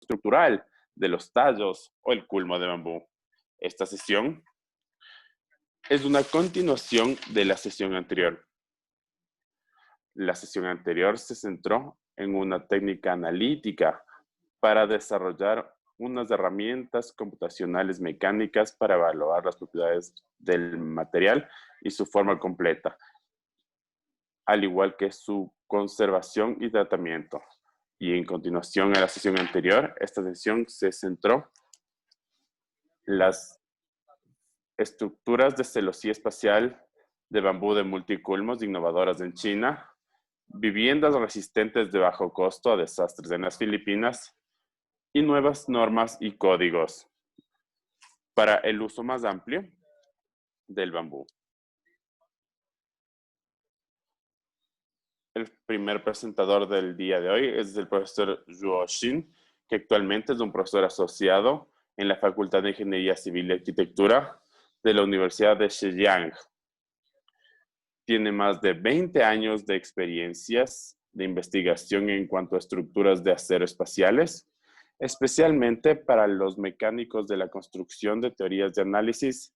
estructural de los tallos o el culmo de bambú. Esta sesión es una continuación de la sesión anterior. La sesión anterior se centró en una técnica analítica para desarrollar unas herramientas computacionales mecánicas para evaluar las propiedades del material y su forma completa, al igual que su conservación y tratamiento. Y en continuación a la sesión anterior, esta sesión se centró en las estructuras de celosía espacial de bambú de multiculmos innovadoras en China, viviendas resistentes de bajo costo a desastres en las Filipinas y nuevas normas y códigos para el uso más amplio del bambú. El primer presentador del día de hoy es el profesor Zhuo Xin, que actualmente es un profesor asociado en la Facultad de Ingeniería Civil y Arquitectura de la Universidad de Zhejiang. Tiene más de 20 años de experiencias de investigación en cuanto a estructuras de acero espaciales, especialmente para los mecánicos de la construcción de teorías de análisis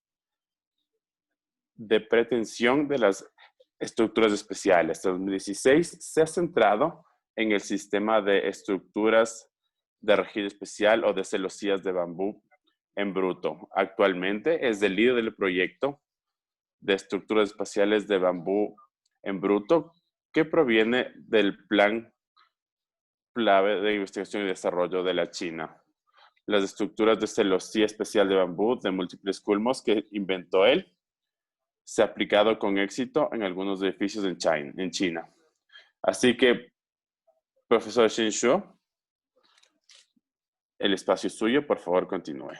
de pretensión de las estructuras especiales. En 2016 se ha centrado en el sistema de estructuras de región especial o de celosías de bambú en bruto. Actualmente es el líder del proyecto de estructuras espaciales de bambú en bruto que proviene del Plan Clave de Investigación y Desarrollo de la China. Las estructuras de celosía especial de bambú de múltiples culmos que inventó él se ha aplicado con éxito en algunos edificios en China. Así que, profesor Xin Shuo, el espacio es suyo, por favor, continúe.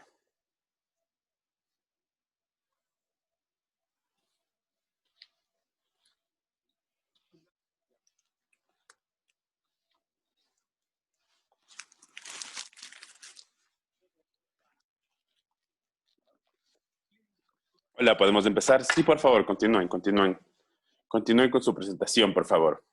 Hola, ¿podemos empezar? Sí, por favor, continúen. Continúen con su presentación, por favor.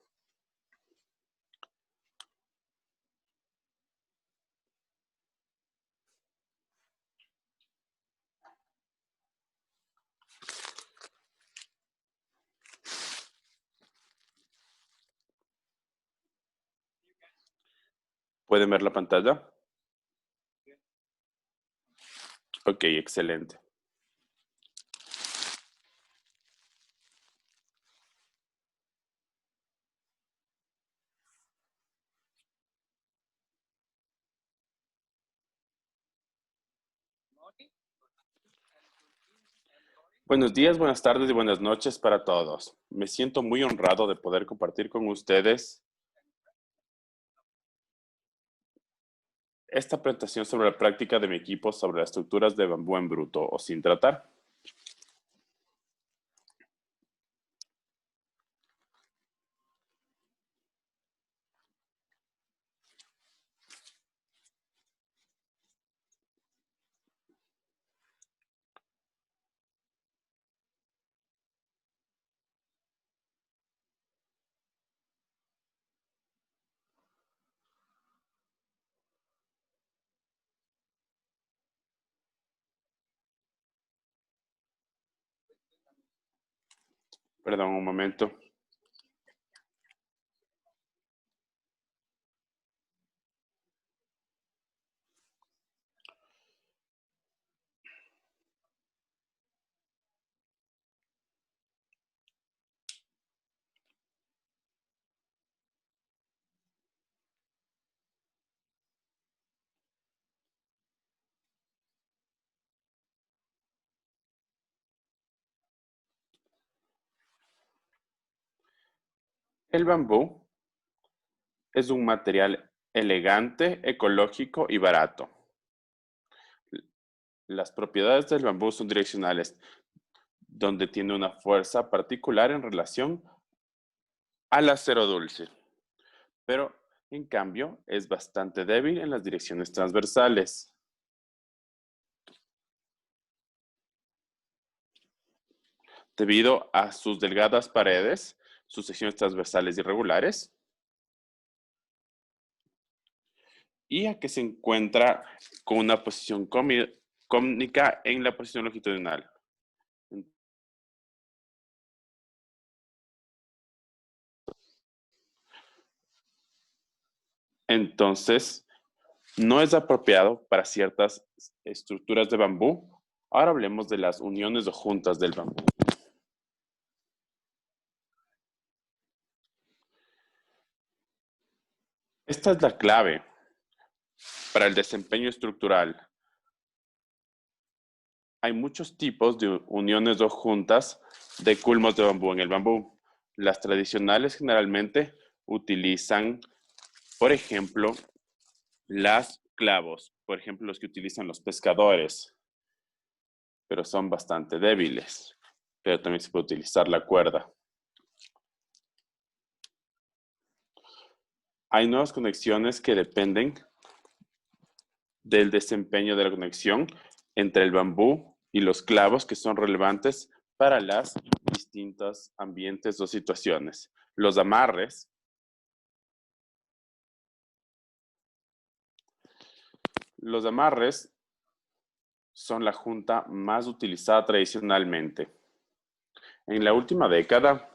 ¿Pueden ver la pantalla? Ok, excelente. Buenos días, buenas tardes y buenas noches para todos. Me siento muy honrado de poder compartir con ustedes esta presentación sobre la práctica de mi equipo sobre las estructuras de bambú en bruto o sin tratar. Perdón, un momento. El bambú es un material elegante, ecológico y barato. Las propiedades del bambú son direccionales, donde tiene una fuerza particular en relación al acero dulce, pero en cambio es bastante débil en las direcciones transversales. Debido a sus delgadas paredes, sus secciones transversales irregulares y a que se encuentra con una posición cónica en la posición longitudinal. Entonces, no es apropiado para ciertas estructuras de bambú. Ahora hablemos de las uniones o juntas del bambú. Esta es la clave para el desempeño estructural. Hay muchos tipos de uniones o juntas de culmos de bambú en el bambú. Las tradicionales generalmente utilizan, por ejemplo, las clavos, por ejemplo, los que utilizan los pescadores, pero son bastante débiles. Pero también se puede utilizar la cuerda. Hay nuevas conexiones que dependen del desempeño de la conexión entre el bambú y los clavos que son relevantes para las distintos ambientes o situaciones. Los amarres son la junta más utilizada tradicionalmente. En la última década,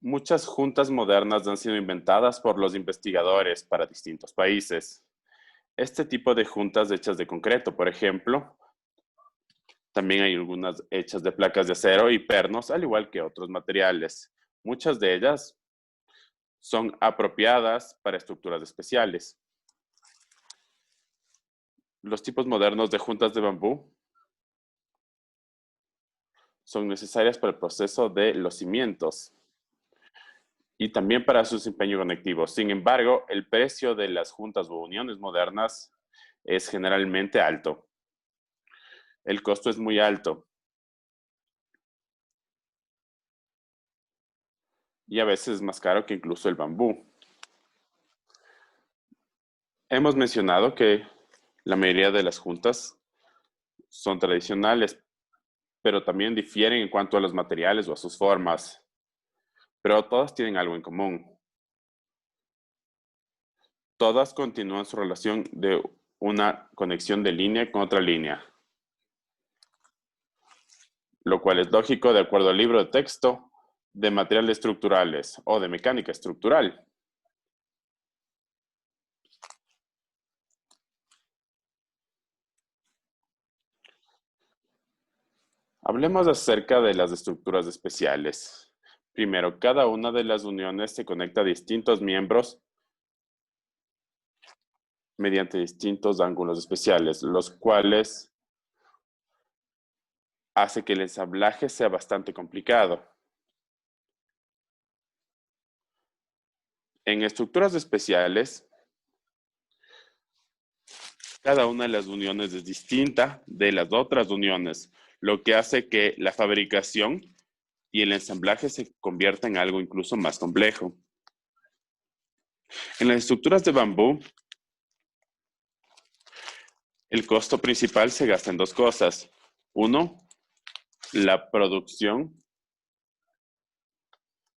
muchas juntas modernas han sido inventadas por los investigadores para distintos países. Este tipo de juntas hechas de concreto, por ejemplo, también hay algunas hechas de placas de acero y pernos, al igual que otros materiales. Muchas de ellas son apropiadas para estructuras especiales. Los tipos modernos de juntas de bambú son necesarias para el proceso de los cimientos y también para su desempeño conectivo. Sin embargo, el precio de las juntas o uniones modernas es generalmente alto. El costo es muy alto y a veces es más caro que incluso el bambú. Hemos mencionado que la mayoría de las juntas son tradicionales, pero también difieren en cuanto a los materiales o a sus formas. Pero todas tienen algo en común. Todas continúan su relación de una conexión de línea con otra línea, lo cual es lógico de acuerdo al libro de texto de materiales estructurales o de mecánica estructural. Hablemos acerca de las estructuras especiales. Primero, cada una de las uniones se conecta a distintos miembros mediante distintos ángulos especiales, los cuales hace que el ensamblaje sea bastante complicado. En estructuras especiales, cada una de las uniones es distinta de las otras uniones, lo que hace que la fabricación y el ensamblaje se convierta en algo incluso más complejo. En las estructuras de bambú, el costo principal se gasta en dos cosas. Uno, la producción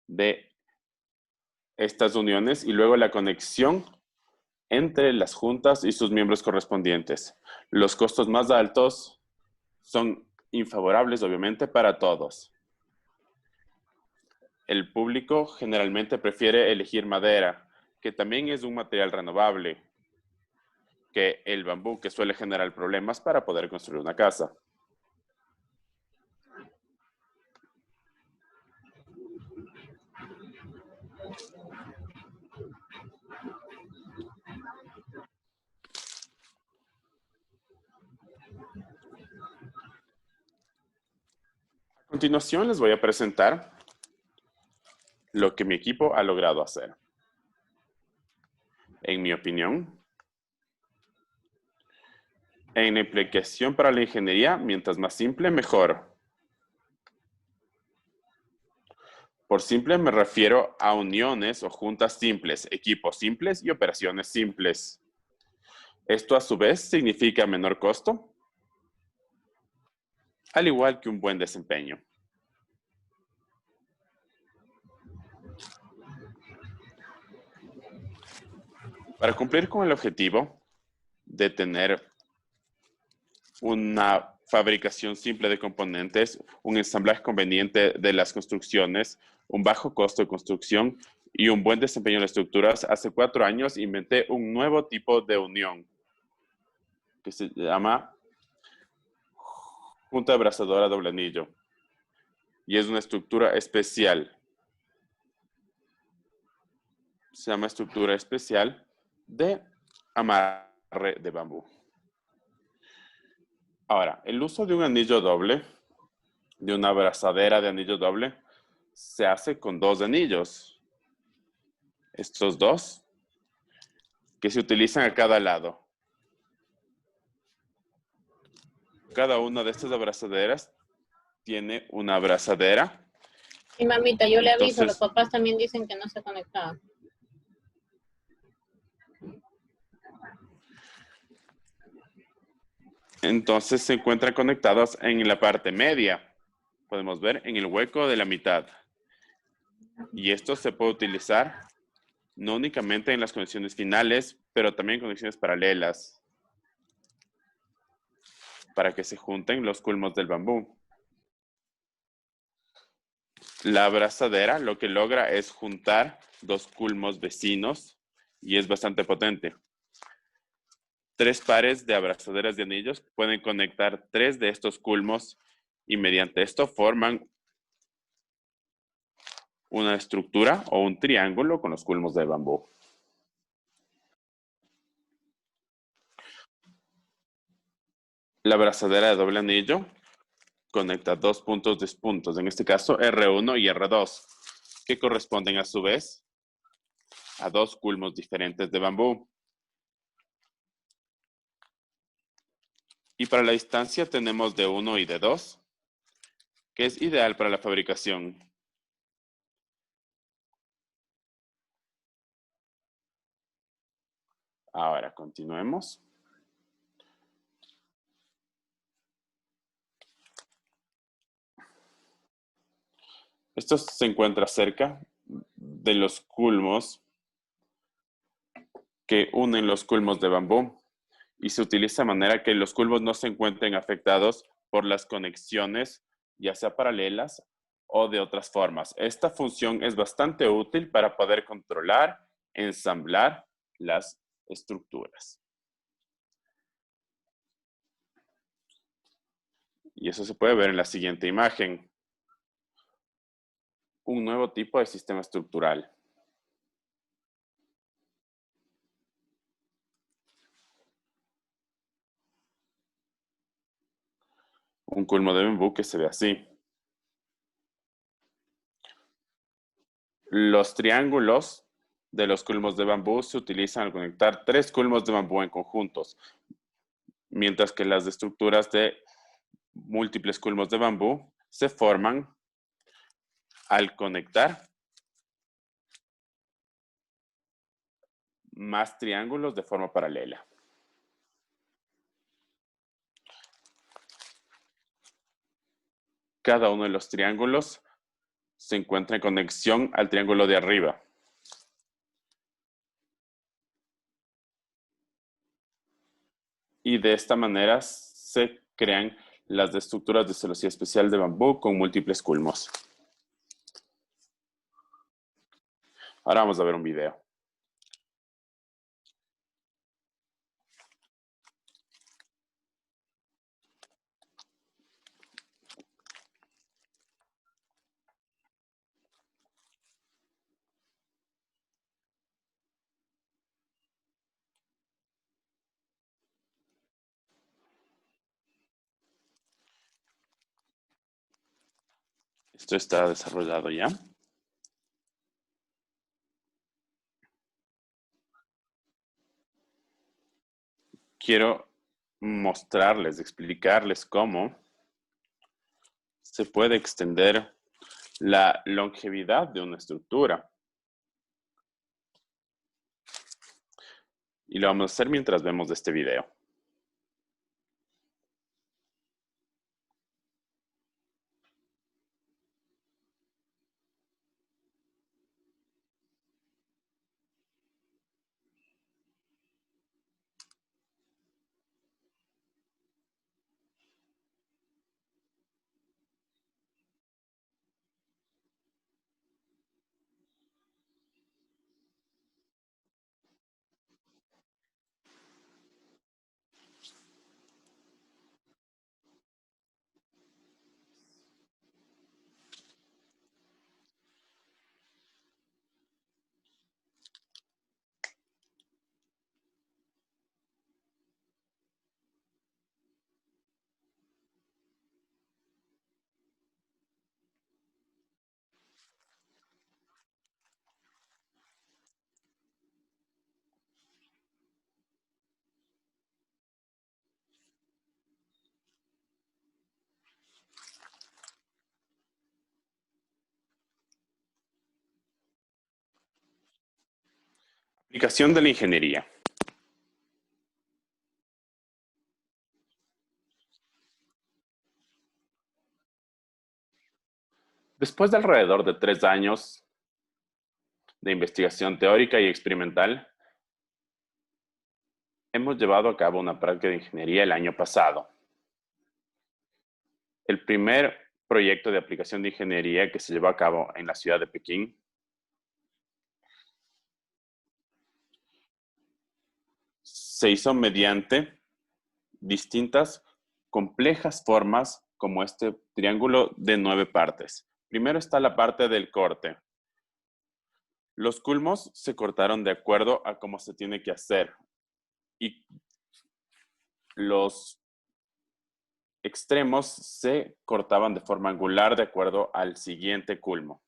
de estas uniones y luego la conexión entre las juntas y sus miembros correspondientes. Los costos más altos son infavorables, obviamente, para todos. El público generalmente prefiere elegir madera, que también es un material renovable, que el bambú, que suele generar problemas para poder construir una casa. A continuación les voy a presentar lo que mi equipo ha logrado hacer. En mi opinión, en la aplicación para la ingeniería, mientras más simple, mejor. Por simple me refiero a uniones o juntas simples, equipos simples y operaciones simples. Esto a su vez significa menor costo, al igual que un buen desempeño. Para cumplir con el objetivo de tener una fabricación simple de componentes, un ensamblaje conveniente de las construcciones, un bajo costo de construcción y un buen desempeño de las estructuras, hace 4 años inventé un nuevo tipo de unión que se llama junta abrazadora doble anillo y es una estructura especial. Se llama estructura especial de amarre de bambú. Ahora, el uso de un anillo doble, de una abrazadera de anillo doble, se hace con 2 anillos. Estos 2 que se utilizan a cada lado. Cada una de estas abrazaderas tiene una abrazadera. Sí, mamita, yo le aviso, los Entonces, papás también dicen que no se conectaban. entonces se encuentran conectados en la parte media. Podemos ver en el hueco de la mitad. Y esto se puede utilizar no únicamente en las conexiones finales, pero también en conexiones paralelas para que se junten los culmos del bambú. La abrazadera lo que logra es juntar 2 culmos vecinos y es bastante potente. 3 pares de abrazaderas de anillos pueden conectar 3 de estos culmos y mediante esto forman una estructura o un triángulo con los culmos de bambú. La abrazadera de doble anillo conecta 2 puntos despuntos, en este caso R1 y R2, que corresponden a su vez a 2 culmos diferentes de bambú. Y para la distancia tenemos de 1 y de 2, que es ideal para la fabricación. Ahora continuemos. Esto se encuentra cerca de los culmos que unen los culmos de bambú y se utiliza de manera que los culmos no se encuentren afectados por las conexiones, ya sea paralelas o de otras formas. Esta función es bastante útil para poder controlar, ensamblar las estructuras. Y eso se puede ver en la siguiente imagen. Un nuevo tipo de sistema estructural. Un culmo de bambú que se ve así. Los triángulos de los culmos de bambú se utilizan al conectar 3 culmos de bambú en conjuntos, mientras que las estructuras de múltiples culmos de bambú se forman al conectar más triángulos de forma paralela. Cada uno de los triángulos se encuentra en conexión al triángulo de arriba. Y de esta manera se crean las estructuras de celosía especial de bambú con múltiples culmos. Ahora vamos a ver un video. Esto está desarrollado ya. Quiero mostrarles, explicarles cómo se puede extender la longevidad de una estructura. Y lo vamos a hacer mientras vemos este video. Aplicación de la ingeniería. Después de alrededor de 3 años de investigación teórica y experimental, hemos llevado a cabo una práctica de ingeniería el año pasado. El primer proyecto de aplicación de ingeniería que se llevó a cabo en la ciudad de Pekín se hizo mediante distintas complejas formas como este triángulo de 9 partes. Primero está la parte del corte. Los culmos se cortaron de acuerdo a cómo se tiene que hacer y los extremos se cortaban de forma angular de acuerdo al siguiente culmo.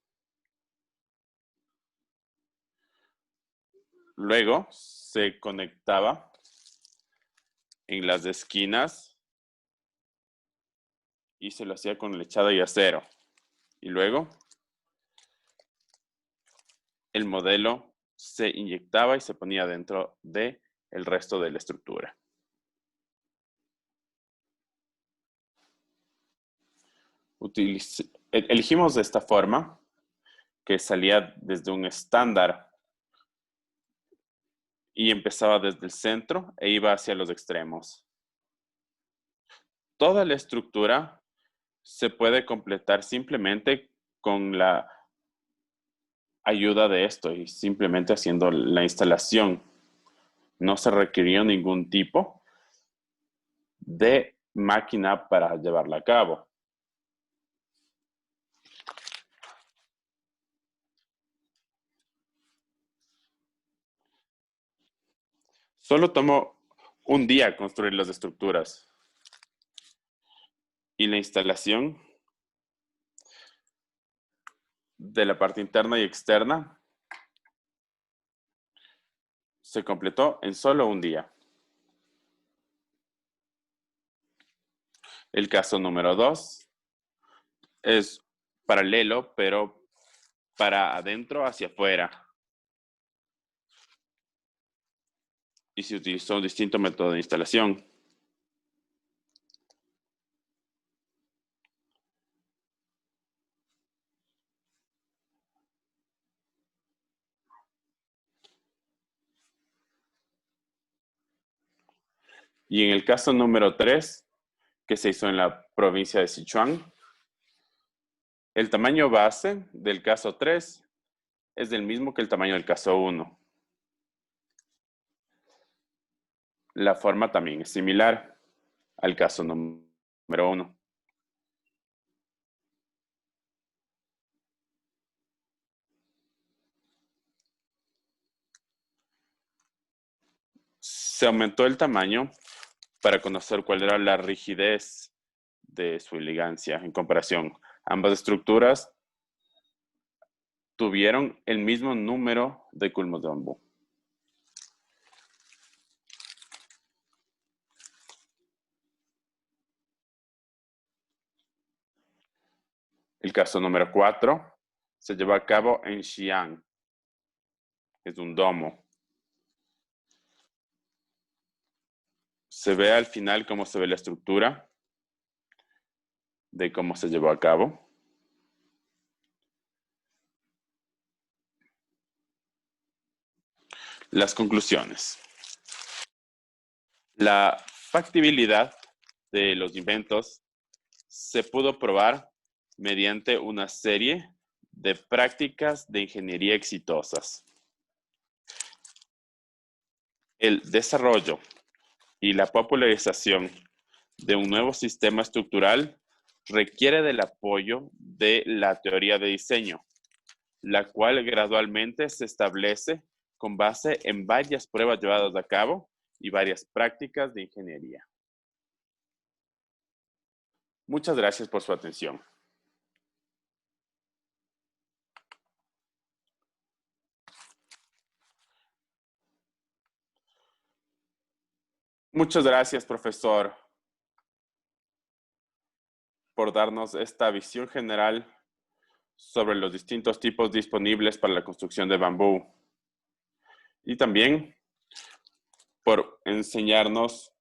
Luego se conectaba en las esquinas y se lo hacía con lechada y acero. Y luego el modelo se inyectaba y se ponía dentro del resto de la estructura. Elegimos de esta forma que salía desde un estándar y empezaba desde el centro e iba hacia los extremos. Toda la estructura se puede completar simplemente con la ayuda de esto y simplemente haciendo la instalación. No se requirió ningún tipo de máquina para llevarla a cabo. Solo tomó un día construir las estructuras y la instalación de la parte interna y externa se completó en solo un día. El caso número 2 es paralelo, pero para adentro hacia afuera. Y se utilizó un distinto método de instalación. Y en el caso número 3, que se hizo en la provincia de Sichuan, el tamaño base del caso 3 es del mismo que el tamaño del caso 1. La forma también es similar al caso número 1. Se aumentó el tamaño para conocer cuál era la rigidez de su ligancia en comparación. Ambas estructuras tuvieron el mismo número de culmos de bambú. El caso número 4 se llevó a cabo en Xi'an. Es un domo. Se ve al final cómo se ve la estructura de cómo se llevó a cabo. Las conclusiones. La factibilidad de los inventos se pudo probar mediante una serie de prácticas de ingeniería exitosas. El desarrollo y la popularización de un nuevo sistema estructural requiere del apoyo de la teoría de diseño, la cual gradualmente se establece con base en varias pruebas llevadas a cabo y varias prácticas de ingeniería. Muchas gracias por su atención. Muchas gracias, profesor, por darnos esta visión general sobre los distintos tipos disponibles para la construcción de bambú. y también por enseñarnos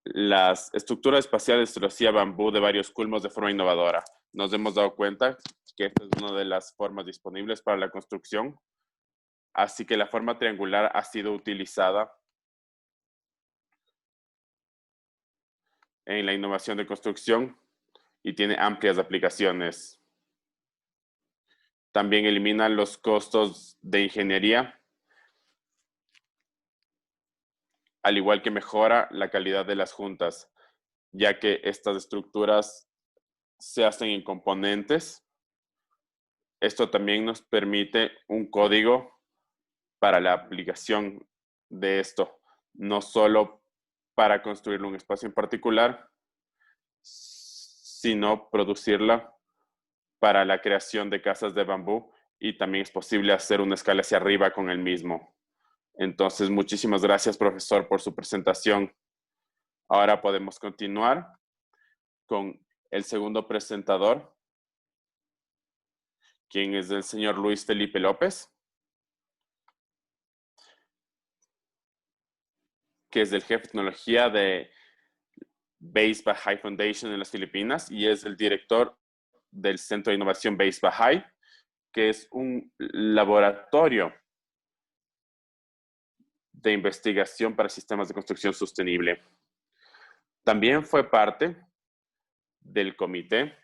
las estructuras espaciales de celosía bambú de varios culmos de forma innovadora. Nos hemos dado cuenta que esta es una de las formas disponibles para la construcción, así que la forma triangular ha sido utilizada en la innovación de construcción y tiene amplias aplicaciones. También elimina los costos de ingeniería, al igual que mejora la calidad de las juntas, ya que estas estructuras se hacen en componentes. Esto también nos permite un código para la aplicación de esto, no solo para construir un espacio en particular, sino producirla para la creación de casas de bambú, y también es posible hacer una escala hacia arriba con el mismo. Entonces, muchísimas gracias, profesor, por su presentación. Ahora podemos continuar con el segundo presentador, quien es el señor Luis Felipe López, que es el jefe de tecnología de Base Baha'i Foundation en las Filipinas y es el director del Centro de Innovación Base Baha'i, que es un laboratorio de investigación para sistemas de construcción sostenible. También fue parte del comité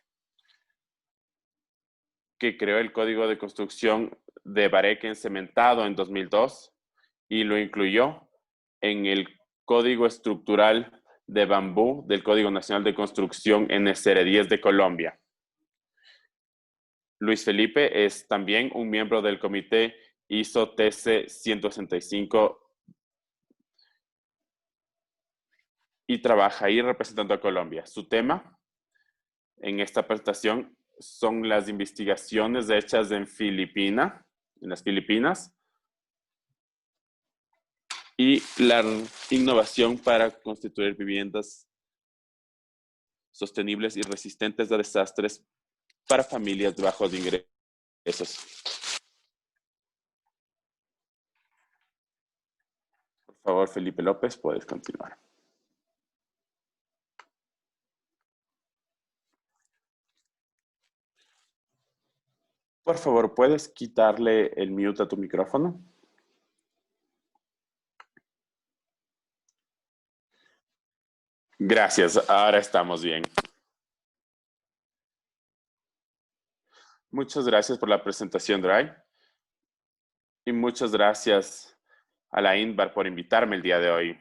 que creó el Código de Construcción de Bareque encementado en 2002 y lo incluyó en el Código Estructural de Bambú del Código Nacional de Construcción NSR10 de Colombia. Luis Felipe es también un miembro del comité ISO TC 165 y trabaja ahí representando a Colombia. Su tema en esta presentación son las investigaciones hechas en las Filipinas, y la innovación para construir viviendas sostenibles y resistentes a desastres para familias de bajos ingresos. Por favor, Felipe López, puedes continuar. Por favor, ¿puedes quitarle el mute a tu micrófono? Gracias, ahora estamos bien. Muchas gracias por la presentación, Dray. Y muchas gracias a la INBAR por invitarme el día de hoy.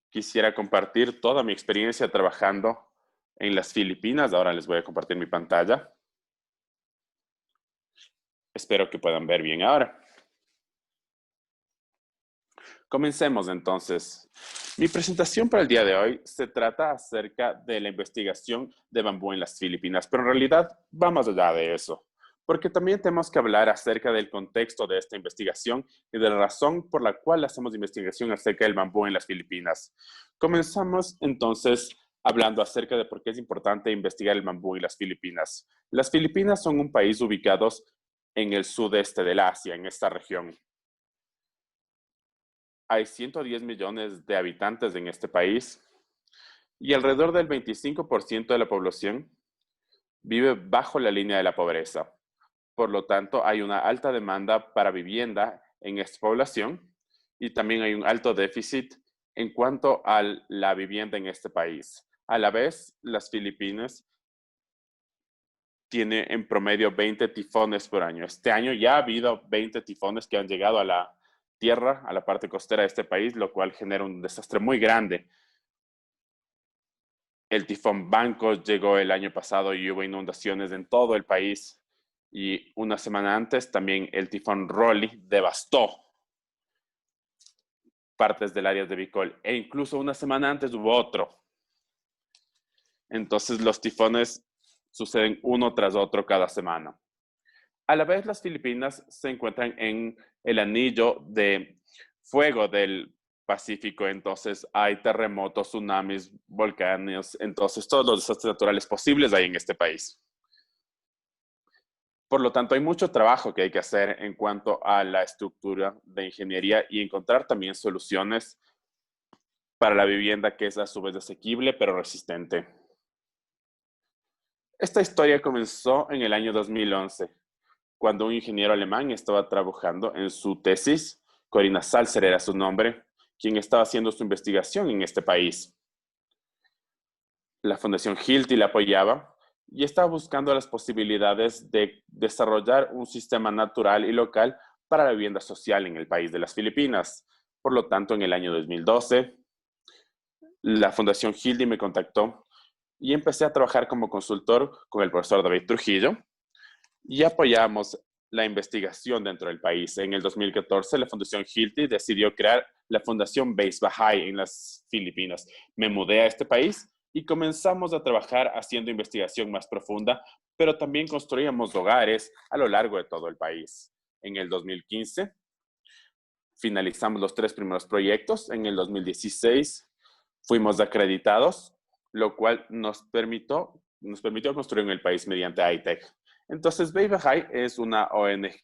Quisiera compartir toda mi experiencia trabajando en las Filipinas. Ahora les voy a compartir mi pantalla. Espero que puedan ver bien ahora. Comencemos entonces. Mi presentación para el día de hoy se trata acerca de la investigación de bambú en las Filipinas, pero en realidad va más allá de eso, porque también tenemos que hablar acerca del contexto de esta investigación y de la razón por la cual hacemos investigación acerca del bambú en las Filipinas. Comenzamos entonces hablando acerca de por qué es importante investigar el bambú en las Filipinas. Las Filipinas son un país ubicado en el sudeste del Asia, en esta región. Hay 110 millones de habitantes en este país y alrededor del 25% de la población vive bajo la línea de la pobreza. Por lo tanto, hay una alta demanda para vivienda en esta población y también hay un alto déficit en cuanto a la vivienda en este país. A la vez, las Filipinas tienen en promedio 20 tifones por año. Este año ya ha habido 20 tifones que han llegado a la tierra, a la parte costera de este país, lo cual genera un desastre muy grande. El tifón Banco llegó el año pasado y hubo inundaciones en todo el país. Y una semana antes también el tifón Rolly devastó partes del área de Bicol. E incluso una semana antes hubo otro. Entonces los tifones suceden uno tras otro cada semana. A la vez, las Filipinas se encuentran en el anillo de fuego del Pacífico, entonces hay terremotos, tsunamis, volcanes, entonces todos los desastres naturales posibles hay en este país. Por lo tanto, hay mucho trabajo que hay que hacer en cuanto a la estructura de ingeniería y encontrar también soluciones para la vivienda que es a su vez asequible pero resistente. Esta historia comenzó en el año 2011, cuando un ingeniero alemán estaba trabajando en su tesis. Corinna Salzer era su nombre, quien estaba haciendo su investigación en este país. La Fundación Hilti la apoyaba y estaba buscando las posibilidades de desarrollar un sistema natural y local para la vivienda social en el país de las Filipinas. Por lo tanto, en el año 2012, la Fundación Hilti me contactó y empecé a trabajar como consultor con el profesor David Trujillo y apoyamos la investigación dentro del país. En el 2014, la Fundación Hilti decidió crear la Fundación Beis Bahá'í en las Filipinas. Me mudé a este país y comenzamos a trabajar haciendo investigación más profunda, pero también construíamos hogares a lo largo de todo el país. En el 2015, finalizamos los 3 primeros proyectos. En el 2016, fuimos acreditados, lo cual nos permitió construir en el país mediante ITEC. Entonces, Beis Bahá'í es una ONG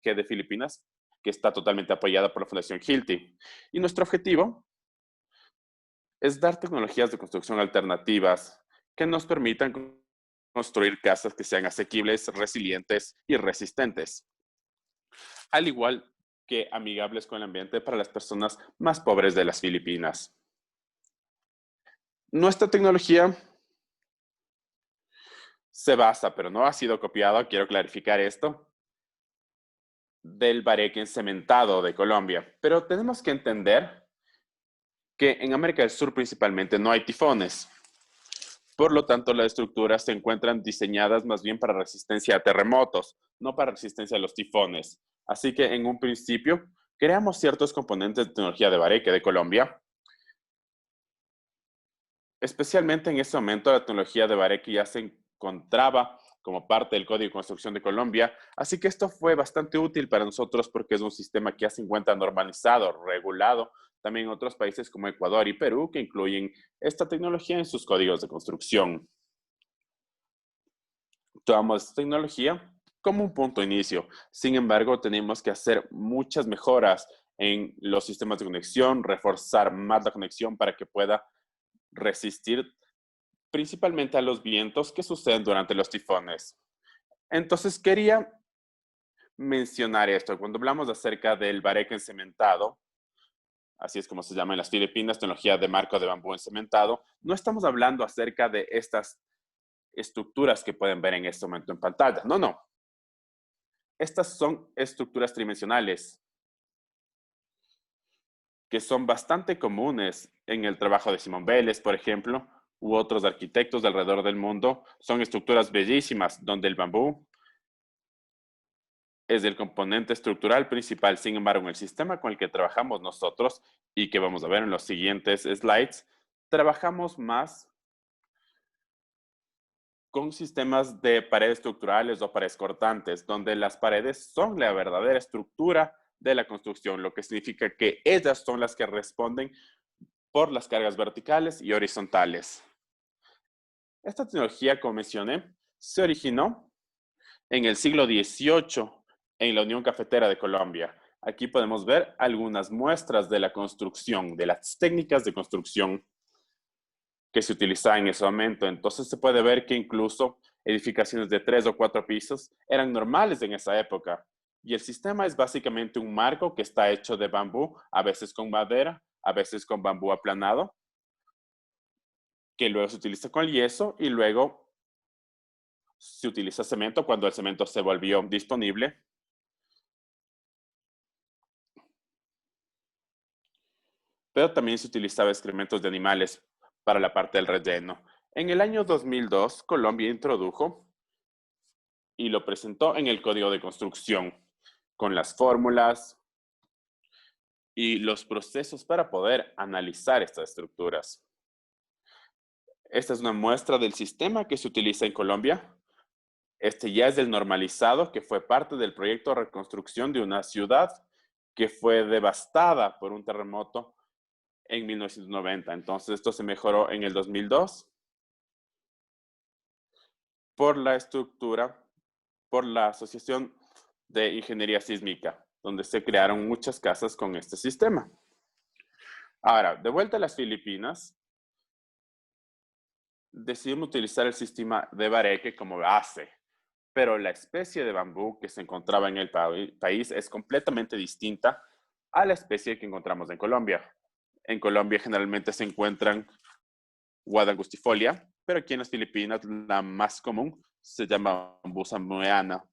de Filipinas que está totalmente apoyada por la Fundación Hilti. Y nuestro objetivo es dar tecnologías de construcción alternativas que nos permitan construir casas que sean asequibles, resilientes y resistentes, al igual que amigables con el ambiente para las personas más pobres de las Filipinas. Nuestra tecnología se basa, pero no ha sido copiado, quiero clarificar esto, del bareque encementado de Colombia. Pero tenemos que entender que en América del Sur principalmente no hay tifones. Por lo tanto, las estructuras se encuentran diseñadas más bien para resistencia a terremotos, no para resistencia a los tifones. Así que en un principio creamos ciertos componentes de tecnología de bareque de Colombia. Especialmente en ese momento la tecnología de bareque ya se encontraba como parte del Código de Construcción de Colombia, así que esto fue bastante útil para nosotros porque es un sistema que ya se encuentra normalizado, regulado, también en otros países como Ecuador y Perú que incluyen esta tecnología en sus códigos de construcción. Tomamos esta tecnología como un punto de inicio, sin embargo tenemos que hacer muchas mejoras en los sistemas de conexión, reforzar más la conexión para que pueda resistir principalmente a los vientos que suceden durante los tifones. Entonces quería mencionar esto. Cuando hablamos acerca del bareque encementado, así es como se llama en las Filipinas, tecnología de marco de bambú encementado, no estamos hablando acerca de estas estructuras que pueden ver en este momento en pantalla. No, no. Estas son estructuras tridimensionales que son bastante comunes en el trabajo de Simón Vélez, por ejemplo, u otros arquitectos de alrededor del mundo. Son estructuras bellísimas donde el bambú es el componente estructural principal. Sin embargo, en el sistema con el que trabajamos nosotros y que vamos a ver en los siguientes slides, trabajamos más con sistemas de paredes estructurales o paredes cortantes, donde las paredes son la verdadera estructura de la construcción, lo que significa que ellas son las que responden por las cargas verticales y horizontales. Esta tecnología, como mencioné, se originó en el siglo XVIII en la Unión Cafetera de Colombia. Aquí podemos ver algunas muestras de la construcción, de las técnicas de construcción que se utilizaban en ese momento. Entonces se puede ver que incluso edificaciones de 3 o 4 pisos eran normales en esa época. Y el sistema es básicamente un marco que está hecho de bambú, a veces con madera, a veces con bambú aplanado, que luego se utiliza con yeso y luego se utiliza cemento cuando el cemento se volvió disponible. Pero también se utilizaba excrementos de animales para la parte del relleno. En el año 2002, Colombia introdujo y lo presentó en el Código de Construcción, con las fórmulas y los procesos para poder analizar estas estructuras. Esta es una muestra del sistema que se utiliza en Colombia. Este ya es el normalizado, que fue parte del proyecto de reconstrucción de una ciudad que fue devastada por un terremoto en 1990. Entonces, esto se mejoró en el 2002 por la estructura por la Asociación de Ingeniería Sísmica, donde se crearon muchas casas con este sistema. Ahora, de vuelta a las Filipinas, decidimos utilizar el sistema de bareque como base, pero la especie de bambú que se encontraba en el país es completamente distinta a la especie que encontramos en Colombia. En Colombia generalmente se encuentran Guadangustifolia, pero aquí en las Filipinas la más común se llama bambú samoeana.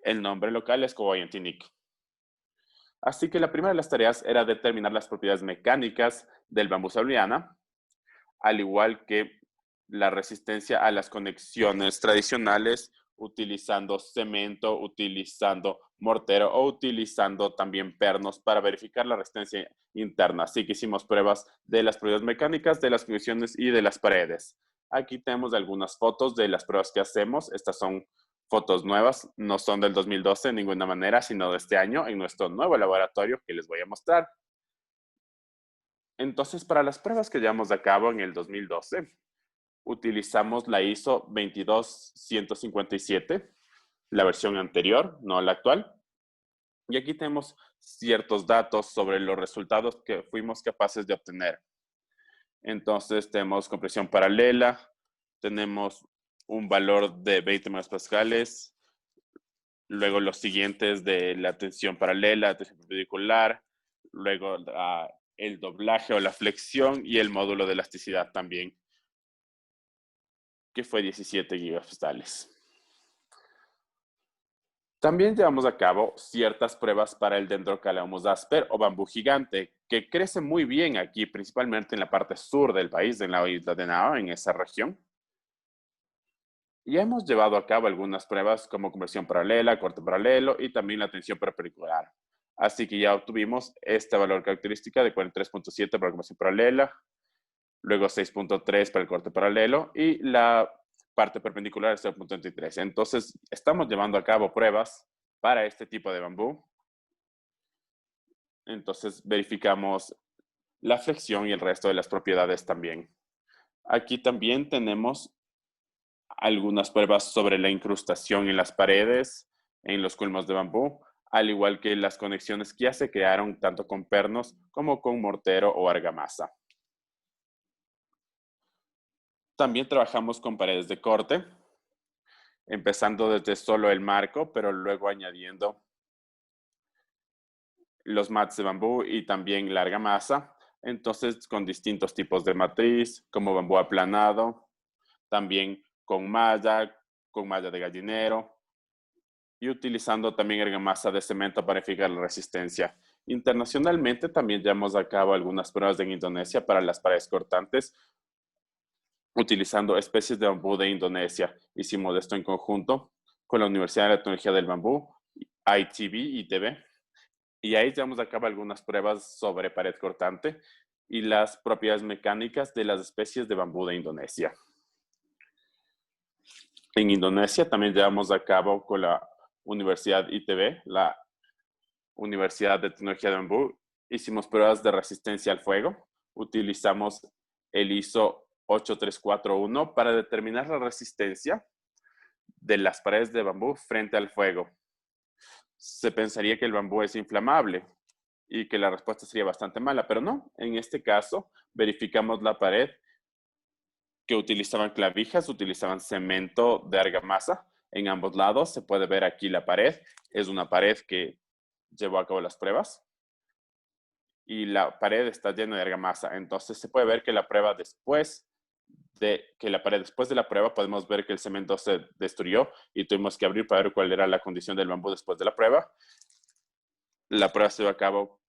El nombre local es Cobayantinic. Así que la primera de las tareas era determinar las propiedades mecánicas del bambú samoeana, al igual que la resistencia a las conexiones tradicionales, utilizando cemento, utilizando mortero o utilizando también pernos para verificar la resistencia interna. Así que hicimos pruebas de las propiedades mecánicas, de las conexiones y de las paredes. Aquí tenemos algunas fotos de las pruebas que hacemos. Estas son fotos nuevas, no son del 2012 de ninguna manera, sino de este año en nuestro nuevo laboratorio que les voy a mostrar. Entonces, para las pruebas que llevamos a cabo en el 2012, utilizamos la ISO 22157, la versión anterior, no la actual. Y aquí tenemos ciertos datos sobre los resultados que fuimos capaces de obtener. Entonces, tenemos compresión paralela, tenemos un valor de 20 megapascales, luego los siguientes de la tensión paralela, la tensión perpendicular, luego el doblaje o la flexión y el módulo de elasticidad también, que fue 17 gigapascales. También llevamos a cabo ciertas pruebas para el Dendrocalamus asper o bambú gigante, que crece muy bien aquí, principalmente en la parte sur del país, en la isla de Nao, en esa región. Y hemos llevado a cabo algunas pruebas como conversión paralela, corte paralelo y también la tensión perpendicular. Así que ya obtuvimos este valor característica de 43.7 para la conversión paralela, luego 6.3 para el corte paralelo y la parte perpendicular es 0.23. Entonces, estamos llevando a cabo pruebas para este tipo de bambú. Entonces, verificamos la flexión y el resto de las propiedades también. Aquí también tenemos algunas pruebas sobre la incrustación en las paredes, en los culmos de bambú, al igual que las conexiones que ya se crearon tanto con pernos como con mortero o argamasa. También trabajamos con paredes de corte, empezando desde solo el marco, pero luego añadiendo los mats de bambú y también la argamasa. Entonces, con distintos tipos de matriz, como bambú aplanado, también con malla de gallinero, y utilizando también argamasa de cemento para verificar la resistencia. Internacionalmente también llevamos a cabo algunas pruebas en Indonesia para las paredes cortantes, utilizando especies de bambú de Indonesia. Hicimos esto en conjunto con la Universidad de la Tecnología del Bambú, ITB, y ahí llevamos a cabo algunas pruebas sobre pared cortante y las propiedades mecánicas de las especies de bambú de Indonesia. En Indonesia también llevamos a cabo con la Universidad ITB, la Universidad de Tecnología de Bambú, hicimos pruebas de resistencia al fuego. Utilizamos el ISO 8341 para determinar la resistencia de las paredes de bambú frente al fuego. Se pensaría que el bambú es inflamable y que la respuesta sería bastante mala, pero no. En este caso, verificamos la pared que utilizaban clavijas, utilizaban cemento de argamasa en ambos lados. Se puede ver aquí la pared. Es una pared que llevó a cabo las pruebas. Y la pared está llena de argamasa. Entonces se puede ver que la prueba después de la prueba podemos ver que el cemento se destruyó y tuvimos que abrir para ver cuál era la condición del bambú después de la prueba. La prueba se llevó a cabo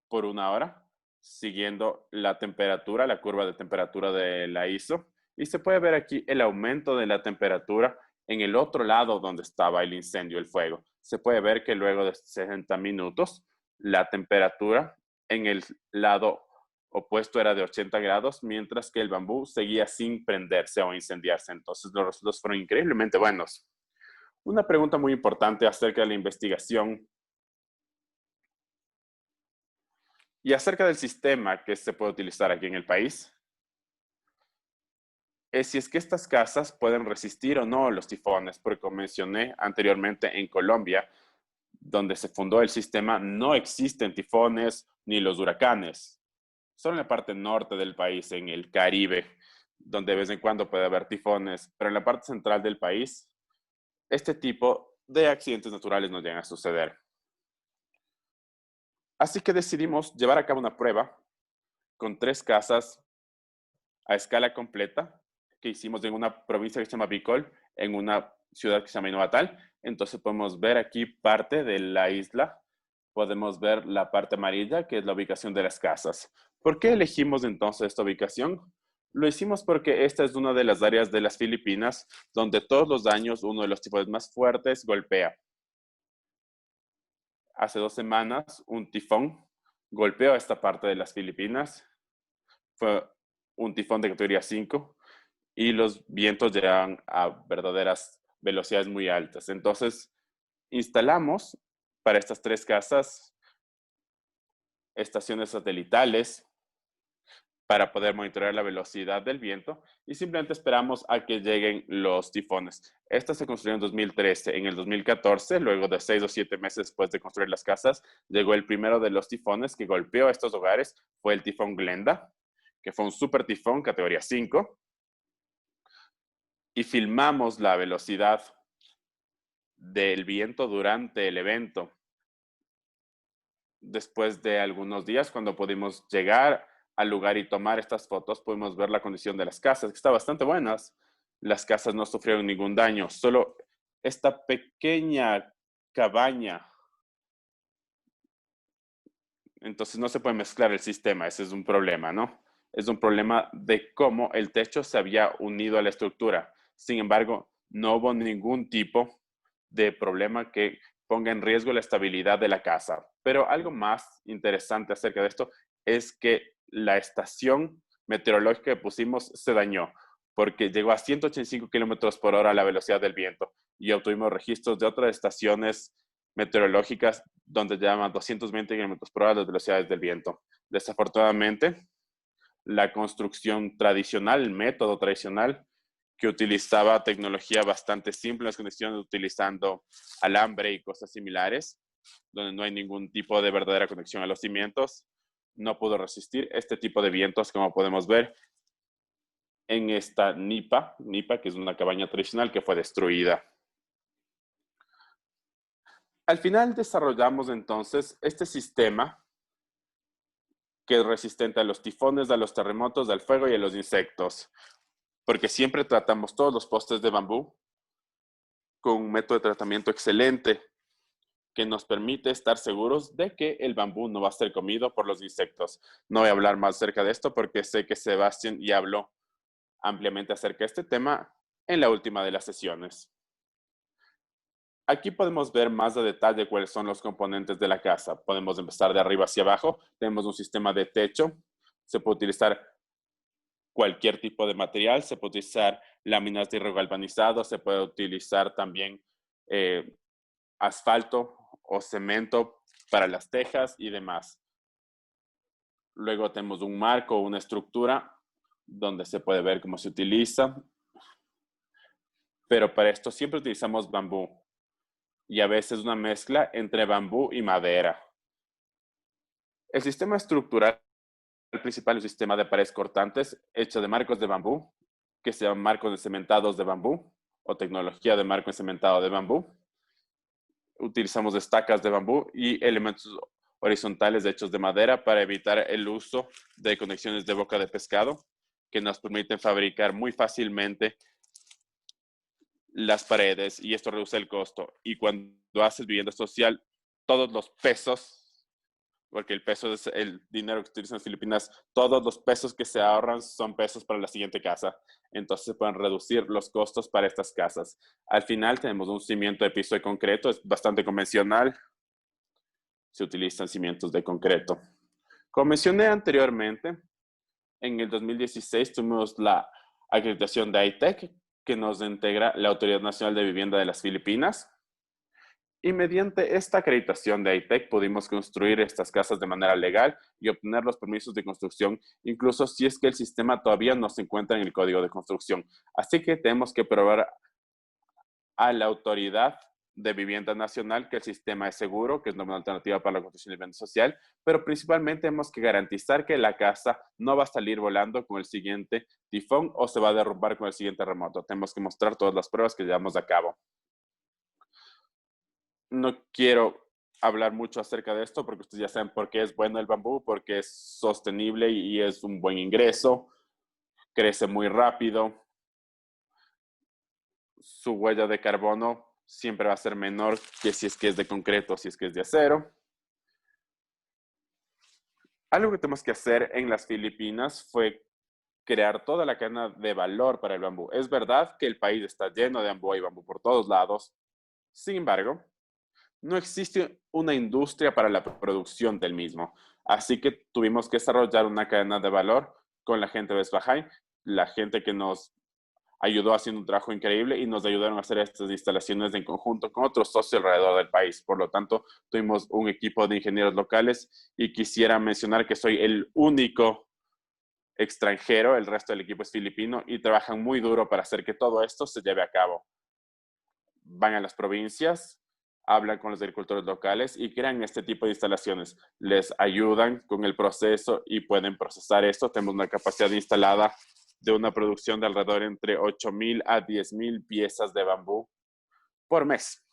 por 1 hora, siguiendo la temperatura, la curva de temperatura de la ISO. Y se puede ver aquí el aumento de la temperatura en el otro lado donde estaba el incendio, el fuego. Se puede ver que luego de 60 minutos, la temperatura en el lado opuesto era de 80 grados, mientras que el bambú seguía sin prenderse o incendiarse. Entonces los resultados fueron increíblemente buenos. Una pregunta muy importante acerca de la investigación y acerca del sistema que se puede utilizar aquí en el país es si es que estas casas pueden resistir o no los tifones, porque como mencioné anteriormente, en Colombia, donde se fundó el sistema, no existen tifones ni los huracanes. Solo en la parte norte del país, en el Caribe, donde de vez en cuando puede haber tifones, pero en la parte central del país, este tipo de accidentes naturales no llegan a suceder. Así que decidimos llevar a cabo una prueba con 3 casas a escala completa que hicimos en una provincia que se llama Bicol, en una ciudad que se llama Inoatal. Entonces podemos ver aquí parte de la isla. Podemos ver la parte amarilla, que es la ubicación de las casas. ¿Por qué elegimos entonces esta ubicación? Lo hicimos porque esta es una de las áreas de las Filipinas donde todos los años uno de los tifones más fuertes golpea. Hace 2 semanas un tifón golpeó esta parte de las Filipinas. Fue un tifón de categoría 5 y los vientos llegan a verdaderas velocidades muy altas. Entonces, instalamos para estas 3 casas estaciones satelitales para poder monitorear la velocidad del viento y simplemente esperamos a que lleguen los tifones. Esta se construyó en 2013. En el 2014, luego de 6 o 7 meses después de construir las casas, llegó el primero de los tifones que golpeó estos hogares. Fue el tifón Glenda, que fue un super tifón categoría 5. Y filmamos la velocidad del viento durante el evento. Después de algunos días, cuando pudimos llegar al lugar y tomar estas fotos, pudimos ver la condición de las casas, que está bastante buenas. Las casas no sufrieron ningún daño, solo esta pequeña cabaña. Entonces no se puede mezclar el sistema, ese es un problema, ¿no? Es un problema de cómo el techo se había unido a la estructura. Sin embargo, no hubo ningún tipo de problema que ponga en riesgo la estabilidad de la casa. Pero algo más interesante acerca de esto es que la estación meteorológica que pusimos se dañó porque llegó a 185 kilómetros por hora la velocidad del viento y obtuvimos registros de otras estaciones meteorológicas donde llegaban a 220 kilómetros por hora las velocidades del viento. Desafortunadamente, la construcción tradicional, el método tradicional, que utilizaba tecnología bastante simple en las condiciones, utilizando alambre y cosas similares, donde no hay ningún tipo de verdadera conexión a los cimientos, no pudo resistir este tipo de vientos, como podemos ver en esta nipa, que es una cabaña tradicional que fue destruida. Al final desarrollamos entonces este sistema que es resistente a los tifones, a los terremotos, al fuego y a los insectos, porque siempre tratamos todos los postes de bambú con un método de tratamiento excelente que nos permite estar seguros de que el bambú no va a ser comido por los insectos. No voy a hablar más acerca de esto porque sé que Sebastián ya habló ampliamente acerca de este tema en la última de las sesiones. Aquí podemos ver más de detalle cuáles son los componentes de la casa. Podemos empezar de arriba hacia abajo. Tenemos un sistema de techo. Se puede utilizar cualquier tipo de material. Se puede utilizar láminas de hierro galvanizado. Se puede utilizar también asfalto o cemento para las tejas y demás. Luego tenemos un marco o una estructura donde se puede ver cómo se utiliza. Pero para esto siempre utilizamos bambú. Y a veces una mezcla entre bambú y madera. El sistema estructural principal es un sistema de paredes cortantes hecho de marcos de bambú, que se llaman marcos cementados de bambú o tecnología de marco cementado de bambú. Utilizamos estacas de bambú y elementos horizontales hechos de madera para evitar el uso de conexiones de boca de pescado que nos permiten fabricar muy fácilmente las paredes y esto reduce el costo. Y cuando haces vivienda social, todos los pesos, porque el peso es el dinero que utilizan las Filipinas, todos los pesos que se ahorran son pesos para la siguiente casa. Entonces se pueden reducir los costos para estas casas. Al final tenemos un cimiento de piso de concreto, es bastante convencional. Se utilizan cimientos de concreto. Como mencioné anteriormente, en el 2016 tuvimos la acreditación de ITEC, que nos integra la Autoridad Nacional de Vivienda de las Filipinas. Y mediante esta acreditación de ITEC pudimos construir estas casas de manera legal y obtener los permisos de construcción, incluso si es que el sistema todavía no se encuentra en el código de construcción. Así que tenemos que probar a la autoridad de vivienda nacional que el sistema es seguro, que es una buena alternativa para la construcción de vivienda social, pero principalmente tenemos que garantizar que la casa no va a salir volando con el siguiente tifón o se va a derrumbar con el siguiente terremoto. Tenemos que mostrar todas las pruebas que llevamos a cabo. No quiero hablar mucho acerca de esto porque ustedes ya saben por qué es bueno el bambú, porque es sostenible y es un buen ingreso, crece muy rápido, su huella de carbono siempre va a ser menor que si es que es de concreto, si es que es de acero. Algo que tenemos que hacer en las Filipinas fue crear toda la cadena de valor para el bambú. Es verdad que el país está lleno de bambú, hay bambú por todos lados. Sin embargo, no existe una industria para la producción del mismo. Así que tuvimos que desarrollar una cadena de valor con la gente de Best Baha'i, la gente que nos ayudó haciendo un trabajo increíble y nos ayudaron a hacer estas instalaciones en conjunto con otros socios alrededor del país. Por lo tanto, tuvimos un equipo de ingenieros locales y quisiera mencionar que soy el único extranjero, el resto del equipo es filipino y trabajan muy duro para hacer que todo esto se lleve a cabo. Van a las provincias, hablan con los agricultores locales y crean este tipo de instalaciones. Les ayudan con el proceso y pueden procesar esto. Tenemos una capacidad instalada de una producción de alrededor entre 8,000 a 10,000 piezas de bambú por mes.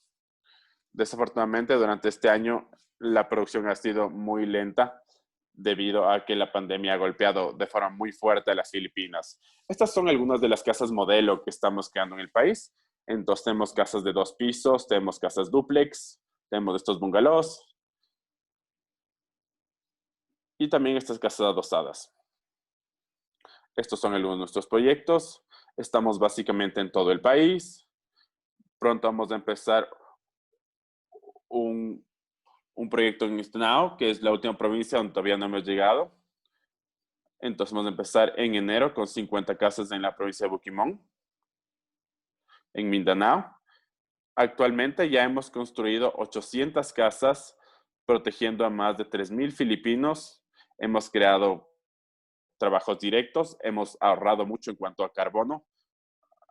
Desafortunadamente, durante este año, la producción ha sido muy lenta debido a que la pandemia ha golpeado de forma muy fuerte a las Filipinas. Estas son algunas de las casas modelo que estamos creando en el país. Entonces tenemos casas de 2 pisos, tenemos casas dúplex, tenemos estos bungalows y también estas casas adosadas. Estos son algunos de nuestros proyectos. Estamos básicamente en todo el país. Pronto vamos a empezar un proyecto en Mindanao, que es la última provincia donde todavía no hemos llegado. Entonces vamos a empezar en enero con 50 casas en la provincia de Bukidnon, en Mindanao. Actualmente ya hemos construido 800 casas protegiendo a más de 3,000 filipinos. Hemos creado trabajos directos, hemos ahorrado mucho en cuanto a carbono.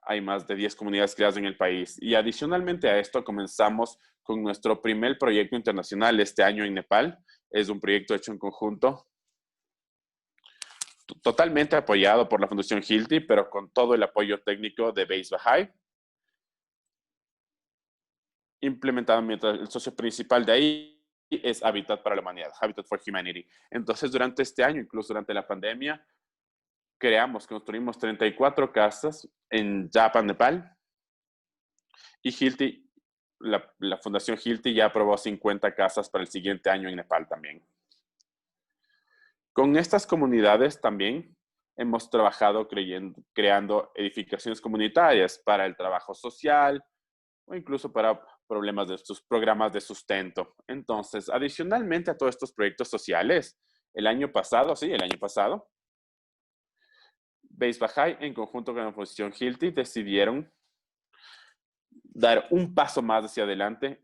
Hay más de 10 comunidades creadas en el país. Y adicionalmente a esto comenzamos con nuestro primer proyecto internacional este año en Nepal. Es un proyecto hecho en conjunto, totalmente apoyado por la Fundación Hilti, pero con todo el apoyo técnico de Base Baha'i. Implementado mientras el socio principal de ahí es Habitat para la Humanidad, Habitat for Humanity. Entonces, durante este año, incluso durante la pandemia, construimos 34 casas en Japan, Nepal. Y Hilti, la Fundación Hilti ya aprobó 50 casas para el siguiente año en Nepal también. Con estas comunidades también hemos trabajado creando edificaciones comunitarias para el trabajo social o incluso para problemas de sus programas de sustento. Entonces, adicionalmente a todos estos proyectos sociales, el año pasado, Base Baha'i en conjunto con la Fundación Hilti decidieron dar un paso más hacia adelante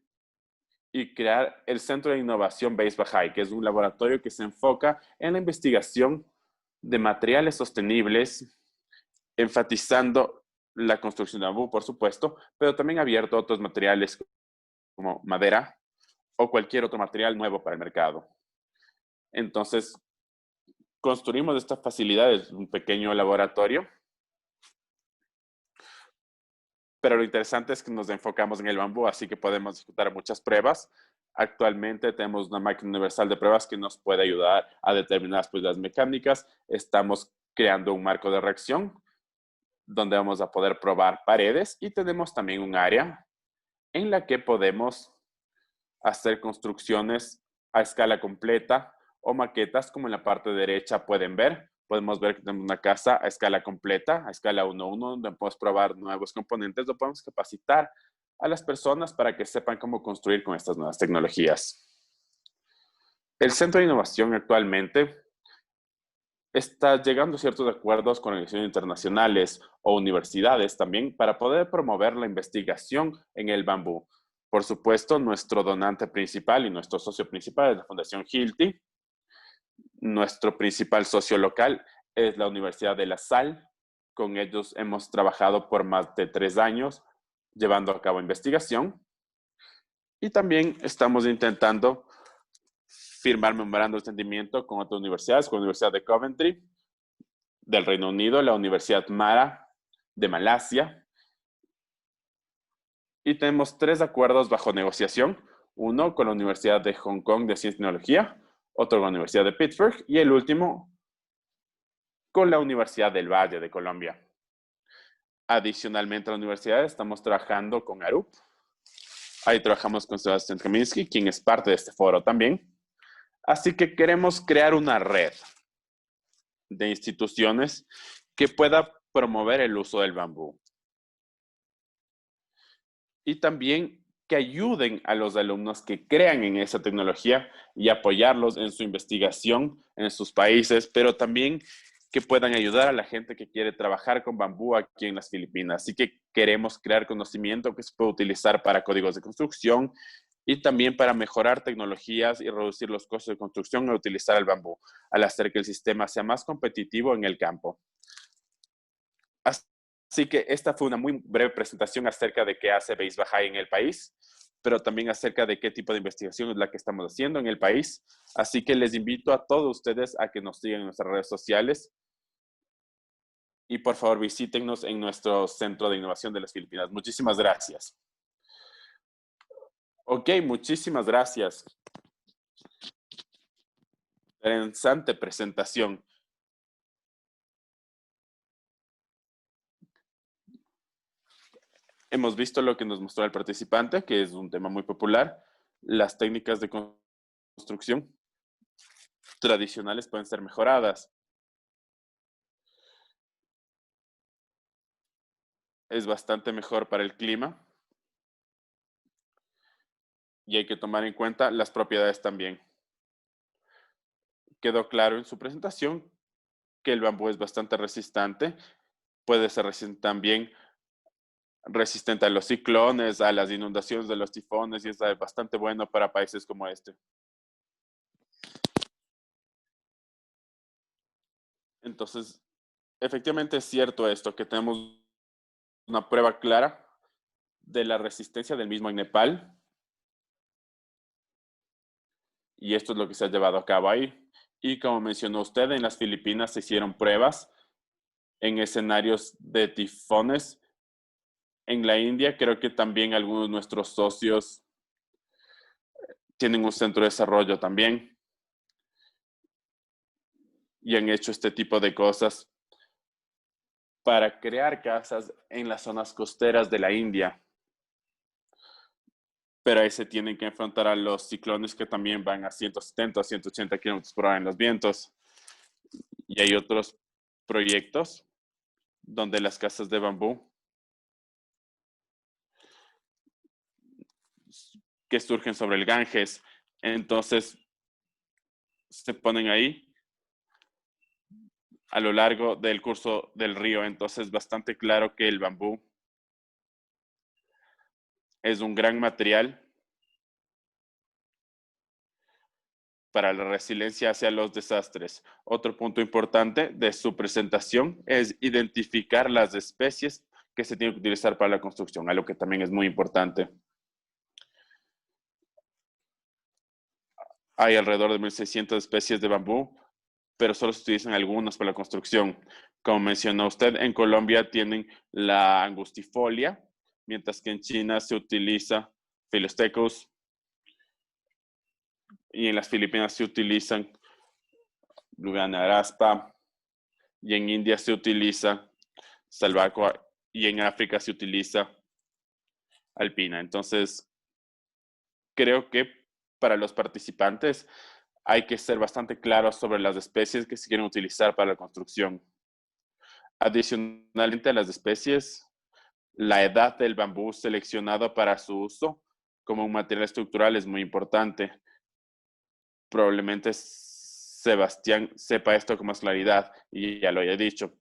y crear el Centro de Innovación Base Baha'i, que es un laboratorio que se enfoca en la investigación de materiales sostenibles, enfatizando la construcción de bambú, por supuesto, pero también abierto a otros materiales como madera o cualquier otro material nuevo para el mercado. Entonces, construimos esta facilidad, es un pequeño laboratorio, pero lo interesante es que nos enfocamos en el bambú, así que podemos ejecutar muchas pruebas. Actualmente tenemos una máquina universal de pruebas que nos puede ayudar a determinar las propiedades mecánicas. Estamos creando un marco de reacción donde vamos a poder probar paredes y tenemos también un área en la que podemos hacer construcciones a escala completa o maquetas, como en la parte derecha pueden ver. Podemos ver que tenemos una casa a escala completa, a escala 1:1, donde podemos probar nuevos componentes o podemos capacitar a las personas para que sepan cómo construir con estas nuevas tecnologías. El Centro de Innovación actualmente está llegando a ciertos acuerdos con organizaciones internacionales o universidades también para poder promover la investigación en el bambú. Por supuesto, nuestro donante principal y nuestro socio principal es la Fundación Hilti. Nuestro principal socio local es la Universidad de La Salle. Con ellos hemos trabajado por más de 3 años, llevando a cabo investigación. Y también estamos intentando firmar memorando de entendimiento con otras universidades, con la Universidad de Coventry, del Reino Unido, la Universidad Mara de Malasia. Y tenemos 3 acuerdos bajo negociación. Uno con la Universidad de Hong Kong de Ciencia y Tecnología, otro con la Universidad de Pittsburgh y el último con la Universidad del Valle de Colombia. Adicionalmente a la universidad estamos trabajando con ARUP. Ahí trabajamos con Sebastián Kaminsky, quien es parte de este foro también. Así que queremos crear una red de instituciones que pueda promover el uso del bambú. Y también que ayuden a los alumnos que crean en esa tecnología y apoyarlos en su investigación en sus países, pero también que puedan ayudar a la gente que quiere trabajar con bambú aquí en las Filipinas. Así que queremos crear conocimiento que se puede utilizar para códigos de construcción y también para mejorar tecnologías y reducir los costos de construcción al utilizar el bambú, al hacer que el sistema sea más competitivo en el campo. Así que esta fue una muy breve presentación acerca de qué hace Beis Bahá'í en el país, pero también acerca de qué tipo de investigación es la que estamos haciendo en el país. Así que les invito a todos ustedes a que nos sigan en nuestras redes sociales y por favor visítennos en nuestro Centro de Innovación de las Filipinas. Muchísimas gracias. Ok, muchísimas gracias. Interesante presentación. Hemos visto lo que nos mostró el participante, que es un tema muy popular. Las técnicas de construcción tradicionales pueden ser mejoradas. Es bastante mejor para el clima. Y hay que tomar en cuenta las propiedades también. Quedó claro en su presentación que el bambú es bastante resistente. Puede ser resistente también resistente a los ciclones, a las inundaciones de los tifones y es bastante bueno para países como este. Entonces, efectivamente es cierto esto, que tenemos una prueba clara de la resistencia del mismo en Nepal. Y esto es lo que se ha llevado a cabo ahí. Y como mencionó usted, en las Filipinas se hicieron pruebas en escenarios de tifones. En la India creo que también algunos de nuestros socios tienen un centro de desarrollo también. Y han hecho este tipo de cosas para crear casas en las zonas costeras de la India. Pero ahí se tienen que enfrentar a los ciclones que también van a 170 a 180 kilómetros por hora en los vientos. Y hay otros proyectos donde las casas de bambú que surgen sobre el Ganges, entonces se ponen ahí a lo largo del curso del río. Entonces, bastante claro que el bambú es un gran material para la resiliencia hacia los desastres. Otro punto importante de su presentación es identificar las especies que se tienen que utilizar para la construcción, algo que también es muy importante. Hay alrededor de 1,600 especies de bambú, pero solo se utilizan algunas para la construcción. Como mencionó usted, en Colombia tienen la angustifolia, mientras que en China se utiliza Philostechus y en las Filipinas se utilizan Lugana araspa y en India se utiliza salvacoa y en África se utiliza alpina. Entonces, creo que para los participantes hay que ser bastante claros sobre las especies que se quieren utilizar para la construcción. Adicionalmente a las especies, la edad del bambú seleccionado para su uso como un material estructural es muy importante. Probablemente Sebastián sepa esto con más claridad y ya lo haya dicho.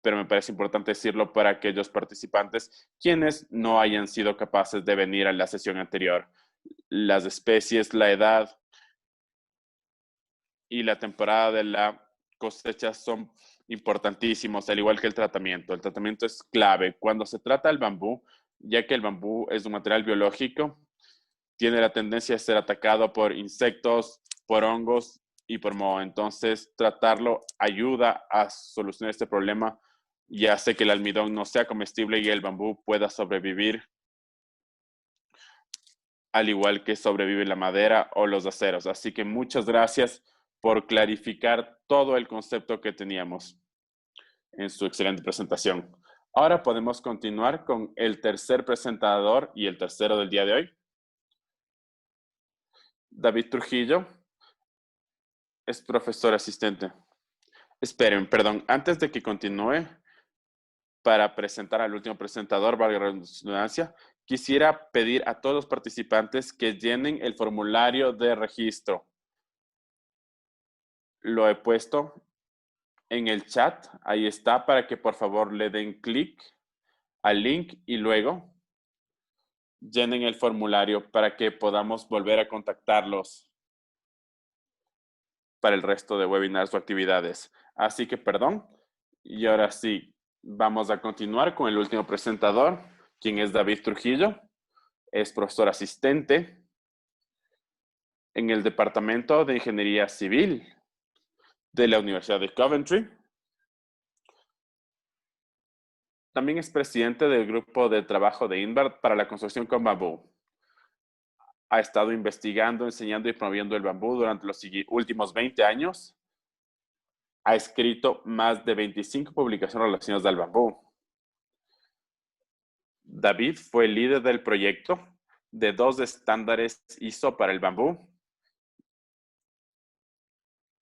pero me parece importante decirlo para aquellos participantes quienes no hayan sido capaces de venir a la sesión anterior. Las especies, la edad y la temporada de la cosecha son importantísimos, al igual que el tratamiento. El tratamiento es clave. Cuando se trata el bambú, ya que el bambú es un material biológico, tiene la tendencia a ser atacado por insectos, por hongos y por moho. Entonces, tratarlo ayuda a solucionar este problema y hace que el almidón no sea comestible y el bambú pueda sobrevivir, al igual que sobrevive la madera o los aceros. Así que muchas gracias por clarificar todo el concepto que teníamos en su excelente presentación. Ahora podemos continuar con el tercer presentador y el tercero del día de hoy. David Trujillo es profesor asistente. Esperen, perdón, antes de que continúe, para presentar al último presentador, valga la redundancia, quisiera pedir a todos los participantes que llenen el formulario de registro. Lo he puesto en el chat, ahí está, para que por favor le den clic al link y luego llenen el formulario para que podamos volver a contactarlos para el resto de webinars o actividades. Así que perdón, y ahora sí, vamos a continuar con el último presentador, quien es David Trujillo. Es profesor asistente en el Departamento de Ingeniería Civil de la Universidad de Coventry. También es presidente del grupo de trabajo de INVAR para la construcción con bambú. Ha estado investigando, enseñando y promoviendo el bambú durante los últimos 20 años. Ha escrito más de 25 publicaciones relacionadas al bambú. David fue el líder del proyecto de 2 estándares ISO para el bambú,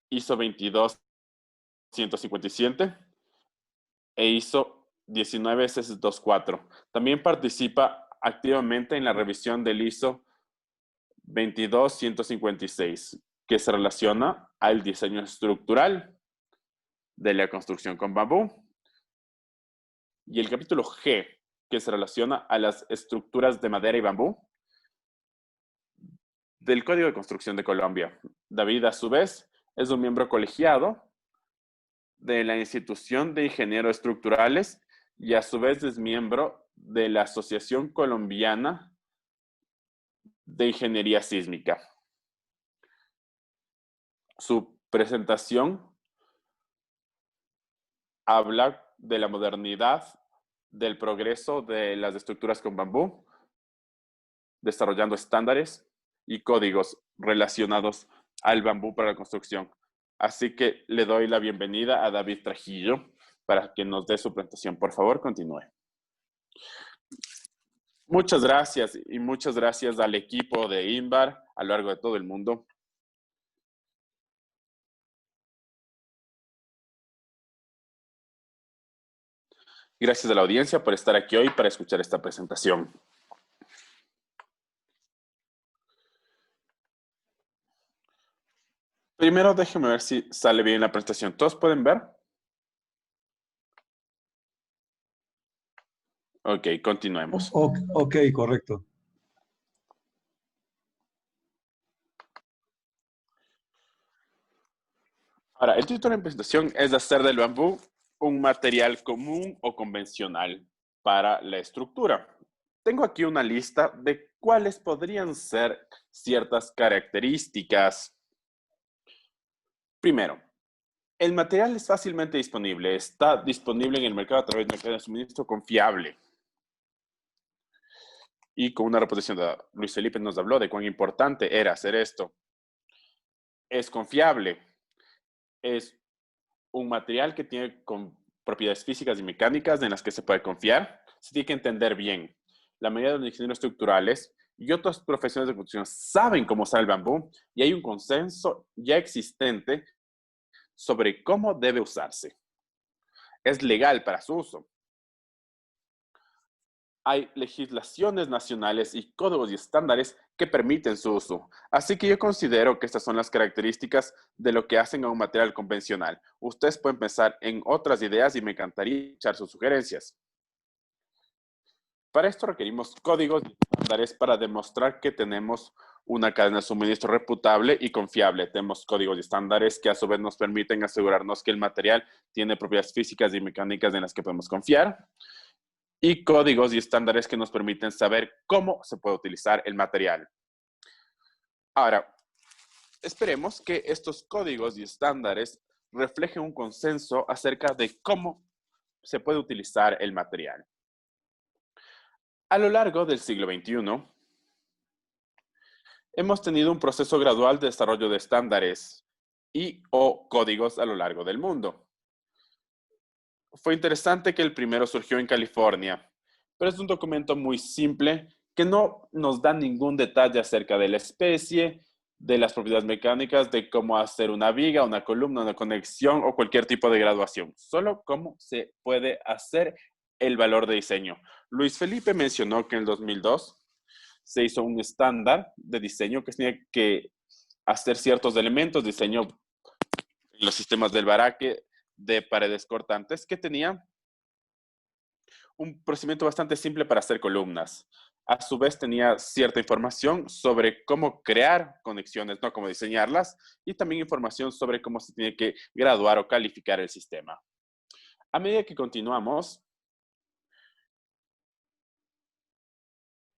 ISO 22157 e ISO 19624. También participa activamente en la revisión del ISO 22156, que se relaciona al diseño estructural de la construcción con bambú, y el capítulo G, que se relaciona a las estructuras de madera y bambú del Código de Construcción de Colombia. David, a su vez, es un miembro colegiado de la Institución de Ingenieros Estructurales y a su vez es miembro de la Asociación Colombiana de Ingeniería Sísmica. Su presentación habla de la modernidad, del progreso de las estructuras con bambú, desarrollando estándares y códigos relacionados al bambú para la construcción. Así que le doy la bienvenida a David Trujillo para que nos dé su presentación. Por favor, continúe. Muchas gracias y muchas gracias al equipo de INVAR a lo largo de todo el mundo. Gracias a la audiencia por estar aquí hoy para escuchar esta presentación. Primero déjenme ver si sale bien la presentación. ¿Todos pueden ver? Ok, continuemos. Ok, correcto. Ahora, el título de la presentación es hacer del bambú un material común o convencional para la estructura. Tengo aquí una lista de cuáles podrían ser ciertas características. Primero, el material es fácilmente disponible. Está disponible en el mercado a través de una cadena de suministro confiable. Y con una reposición de Luis Felipe nos habló de cuán importante era hacer esto. Es confiable. Es un material que tiene propiedades físicas y mecánicas en las que se puede confiar. Se tiene que entender bien. La mayoría de los ingenieros estructurales y otras profesiones de construcción saben cómo usar el bambú y hay un consenso ya existente sobre cómo debe usarse. Es legal para su uso. hay legislaciones nacionales y códigos y estándares que permiten su uso. Así que yo considero que estas son las características de lo que hacen a un material convencional. Ustedes pueden pensar en otras ideas y me encantaría echar sus sugerencias. Para esto requerimos códigos y estándares para demostrar que tenemos una cadena de suministro reputable y confiable. Tenemos códigos y estándares que a su vez nos permiten asegurarnos que el material tiene propiedades físicas y mecánicas en las que podemos confiar. Y códigos y estándares que nos permiten saber cómo se puede utilizar el material. Ahora, esperemos que estos códigos y estándares reflejen un consenso acerca de cómo se puede utilizar el material. A lo largo del siglo XXI, hemos tenido un proceso gradual de desarrollo de estándares y o códigos a lo largo del mundo. Fue interesante que el primero surgió en California, pero es un documento muy simple que no nos da ningún detalle acerca de la especie, de las propiedades mecánicas, de cómo hacer una viga, una columna, una conexión o cualquier tipo de graduación. Solo cómo se puede hacer el valor de diseño. Luis Felipe mencionó que en el 2002 se hizo un estándar de diseño que tenía que hacer ciertos elementos, diseño en los sistemas del baraque de paredes cortantes, que tenía un procedimiento bastante simple para hacer columnas. A su vez tenía cierta información sobre cómo crear conexiones, no cómo diseñarlas, y también información sobre cómo se tiene que graduar o calificar el sistema. A medida que continuamos,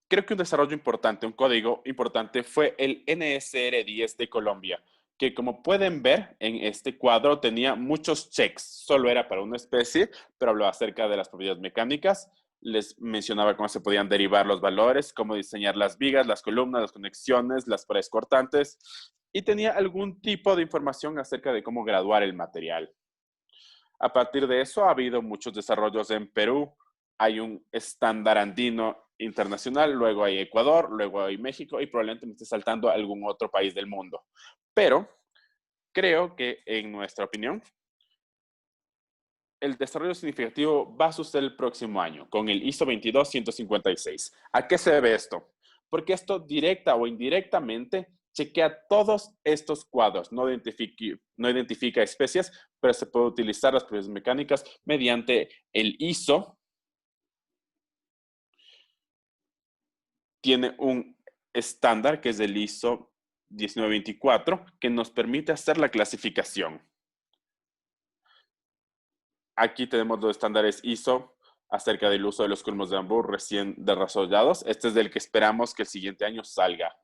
creo que un desarrollo importante, un código importante fue el NSR10 de Colombia, que como pueden ver en este cuadro tenía muchos checks. Solo era para una especie, pero hablaba acerca de las propiedades mecánicas. Les mencionaba cómo se podían derivar los valores, cómo diseñar las vigas, las columnas, las conexiones, las paredes cortantes. Y tenía algún tipo de información acerca de cómo graduar el material. A partir de eso ha habido muchos desarrollos en Perú. Hay un estándar andino internacional, luego hay Ecuador, luego hay México y probablemente me esté saltando algún otro país del mundo. Pero creo que, en nuestra opinión, el desarrollo significativo va a suceder el próximo año con el ISO 22156. ¿A qué se debe esto? Porque esto directa o indirectamente chequea todos estos cuadros, no identifica especies, pero se puede utilizar las propiedades mecánicas mediante el ISO. Tiene un estándar que es el ISO 1924 que nos permite hacer la clasificación. Aquí tenemos los estándares ISO acerca del uso de los colmos de bambú recién desarrollados. Este es del que esperamos que el siguiente año salga.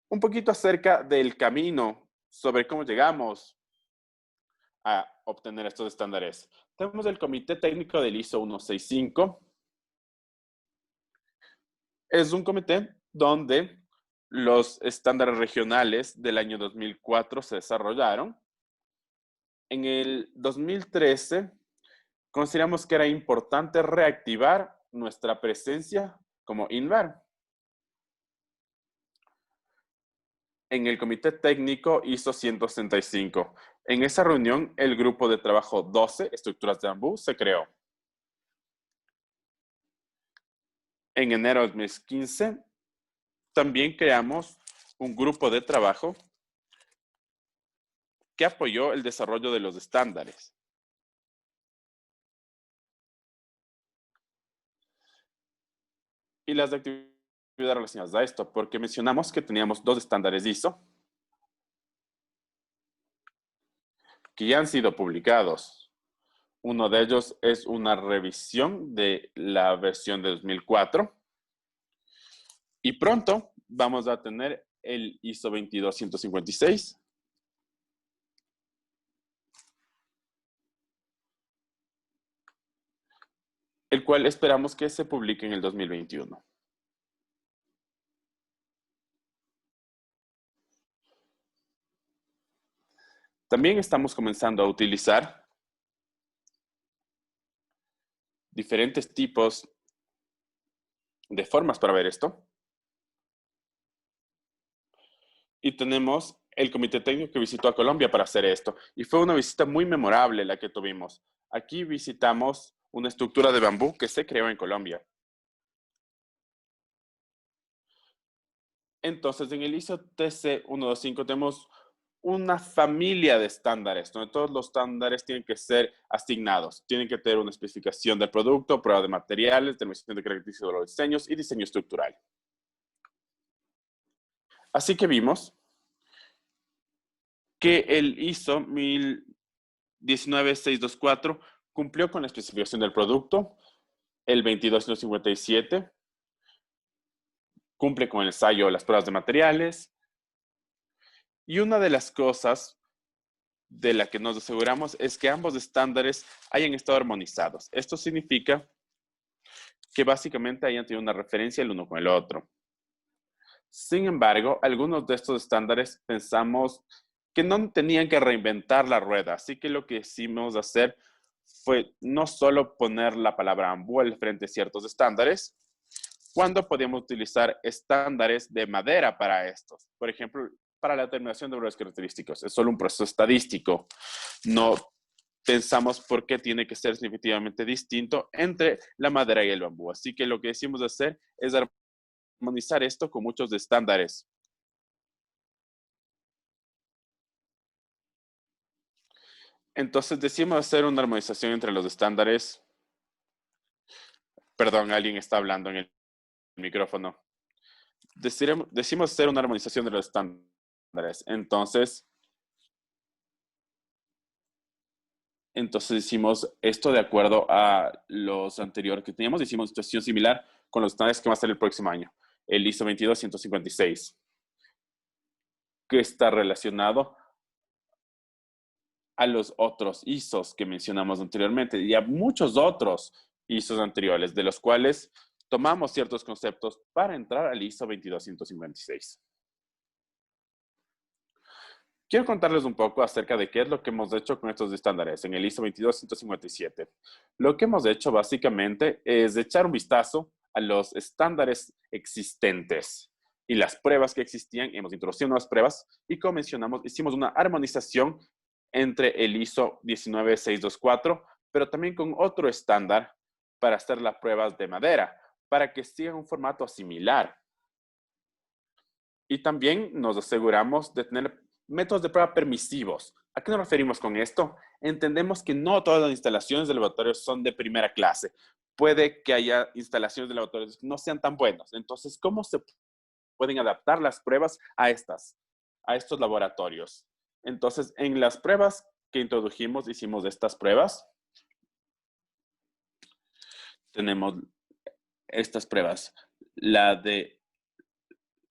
Un poquito acerca del camino sobre cómo llegamos a obtener estos estándares. Tenemos el Comité Técnico del ISO 165. Es un comité donde los estándares regionales del año 2004 se desarrollaron. En el 2013 consideramos que era importante reactivar nuestra presencia como INVAR. En el Comité Técnico ISO 165. En esa reunión, el grupo de trabajo 12, estructuras de bambú, se creó. En enero de 2015, también creamos un grupo de trabajo que apoyó el desarrollo de los estándares. Y las actividades relacionadas a esto, porque mencionamos que teníamos dos estándares ISO que ya han sido publicados. Uno de ellos es una revisión de la versión de 2004. Y pronto vamos a tener el ISO 22156. El cual esperamos que se publique en el 2021. También estamos comenzando a utilizar diferentes tipos de formas para ver esto. Y tenemos el comité técnico que visitó a Colombia para hacer esto. Y fue una visita muy memorable la que tuvimos. Aquí visitamos una estructura de bambú que se creó en Colombia. Entonces, en el ISO TC 125 tenemos una familia de estándares, donde todos los estándares tienen que ser asignados. Tienen que tener una especificación del producto, prueba de materiales, determinación de características de los diseños y diseño estructural. Así que vimos que el ISO 19624 cumplió con la especificación del producto, el 22157 cumple con el ensayo de las pruebas de materiales, y una de las cosas de la que nos aseguramos es que ambos estándares hayan estado armonizados. Esto significa que básicamente hayan tenido una referencia el uno con el otro. Sin embargo, algunos de estos estándares pensamos que no tenían que reinventar la rueda, así que lo que hicimos hacer fue no solo poner la palabra bambú al frente de ciertos estándares, cuando podíamos utilizar estándares de madera para estos. Por ejemplo, para la determinación de valores característicos. Es solo un proceso estadístico. No pensamos por qué tiene que ser significativamente distinto entre la madera y el bambú. Así que lo que decimos hacer es armonizar esto con muchos estándares. Entonces decimos hacer una armonización entre los estándares. Perdón, alguien está hablando en el micrófono. Decimos hacer una armonización de los estándares. Entonces hicimos esto de acuerdo a los anteriores que teníamos. Hicimos una situación similar con los estándares que va a ser el próximo año. El ISO 22156, que está relacionado a los otros ISOs que mencionamos anteriormente y a muchos otros ISOs anteriores, de los cuales tomamos ciertos conceptos para entrar al ISO 22156. Quiero contarles un poco acerca de qué es lo que hemos hecho con estos estándares en el ISO 22157. Lo que hemos hecho básicamente es echar un vistazo a los estándares existentes y las pruebas que existían. Hemos introducido nuevas pruebas y, como mencionamos, hicimos una armonización entre el ISO 19624, pero también con otro estándar para hacer las pruebas de madera, para que sigan un formato similar. Y también nos aseguramos de tener métodos de prueba permisivos. ¿A qué nos referimos con esto? Entendemos que no todas las instalaciones de laboratorios son de primera clase. Puede que haya instalaciones de laboratorios que no sean tan buenas. Entonces, ¿cómo se pueden adaptar las pruebas a estos laboratorios? Entonces, en las pruebas que introdujimos, hicimos estas pruebas. Tenemos estas pruebas. La de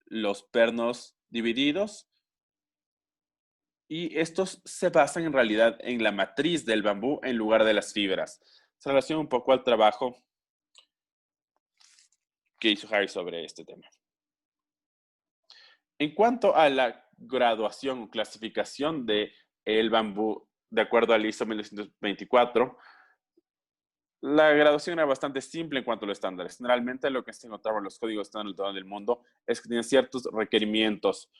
los pernos divididos. Y estos se basan en realidad en la matriz del bambú en lugar de las fibras. Se relaciona un poco al trabajo que hizo Harry sobre este tema. En cuanto a la graduación o clasificación del bambú, de acuerdo al ISO 1924, la graduación era bastante simple en cuanto a los estándares. Generalmente lo que se encontraba en los códigos estándares del mundo es que tienen ciertos requerimientos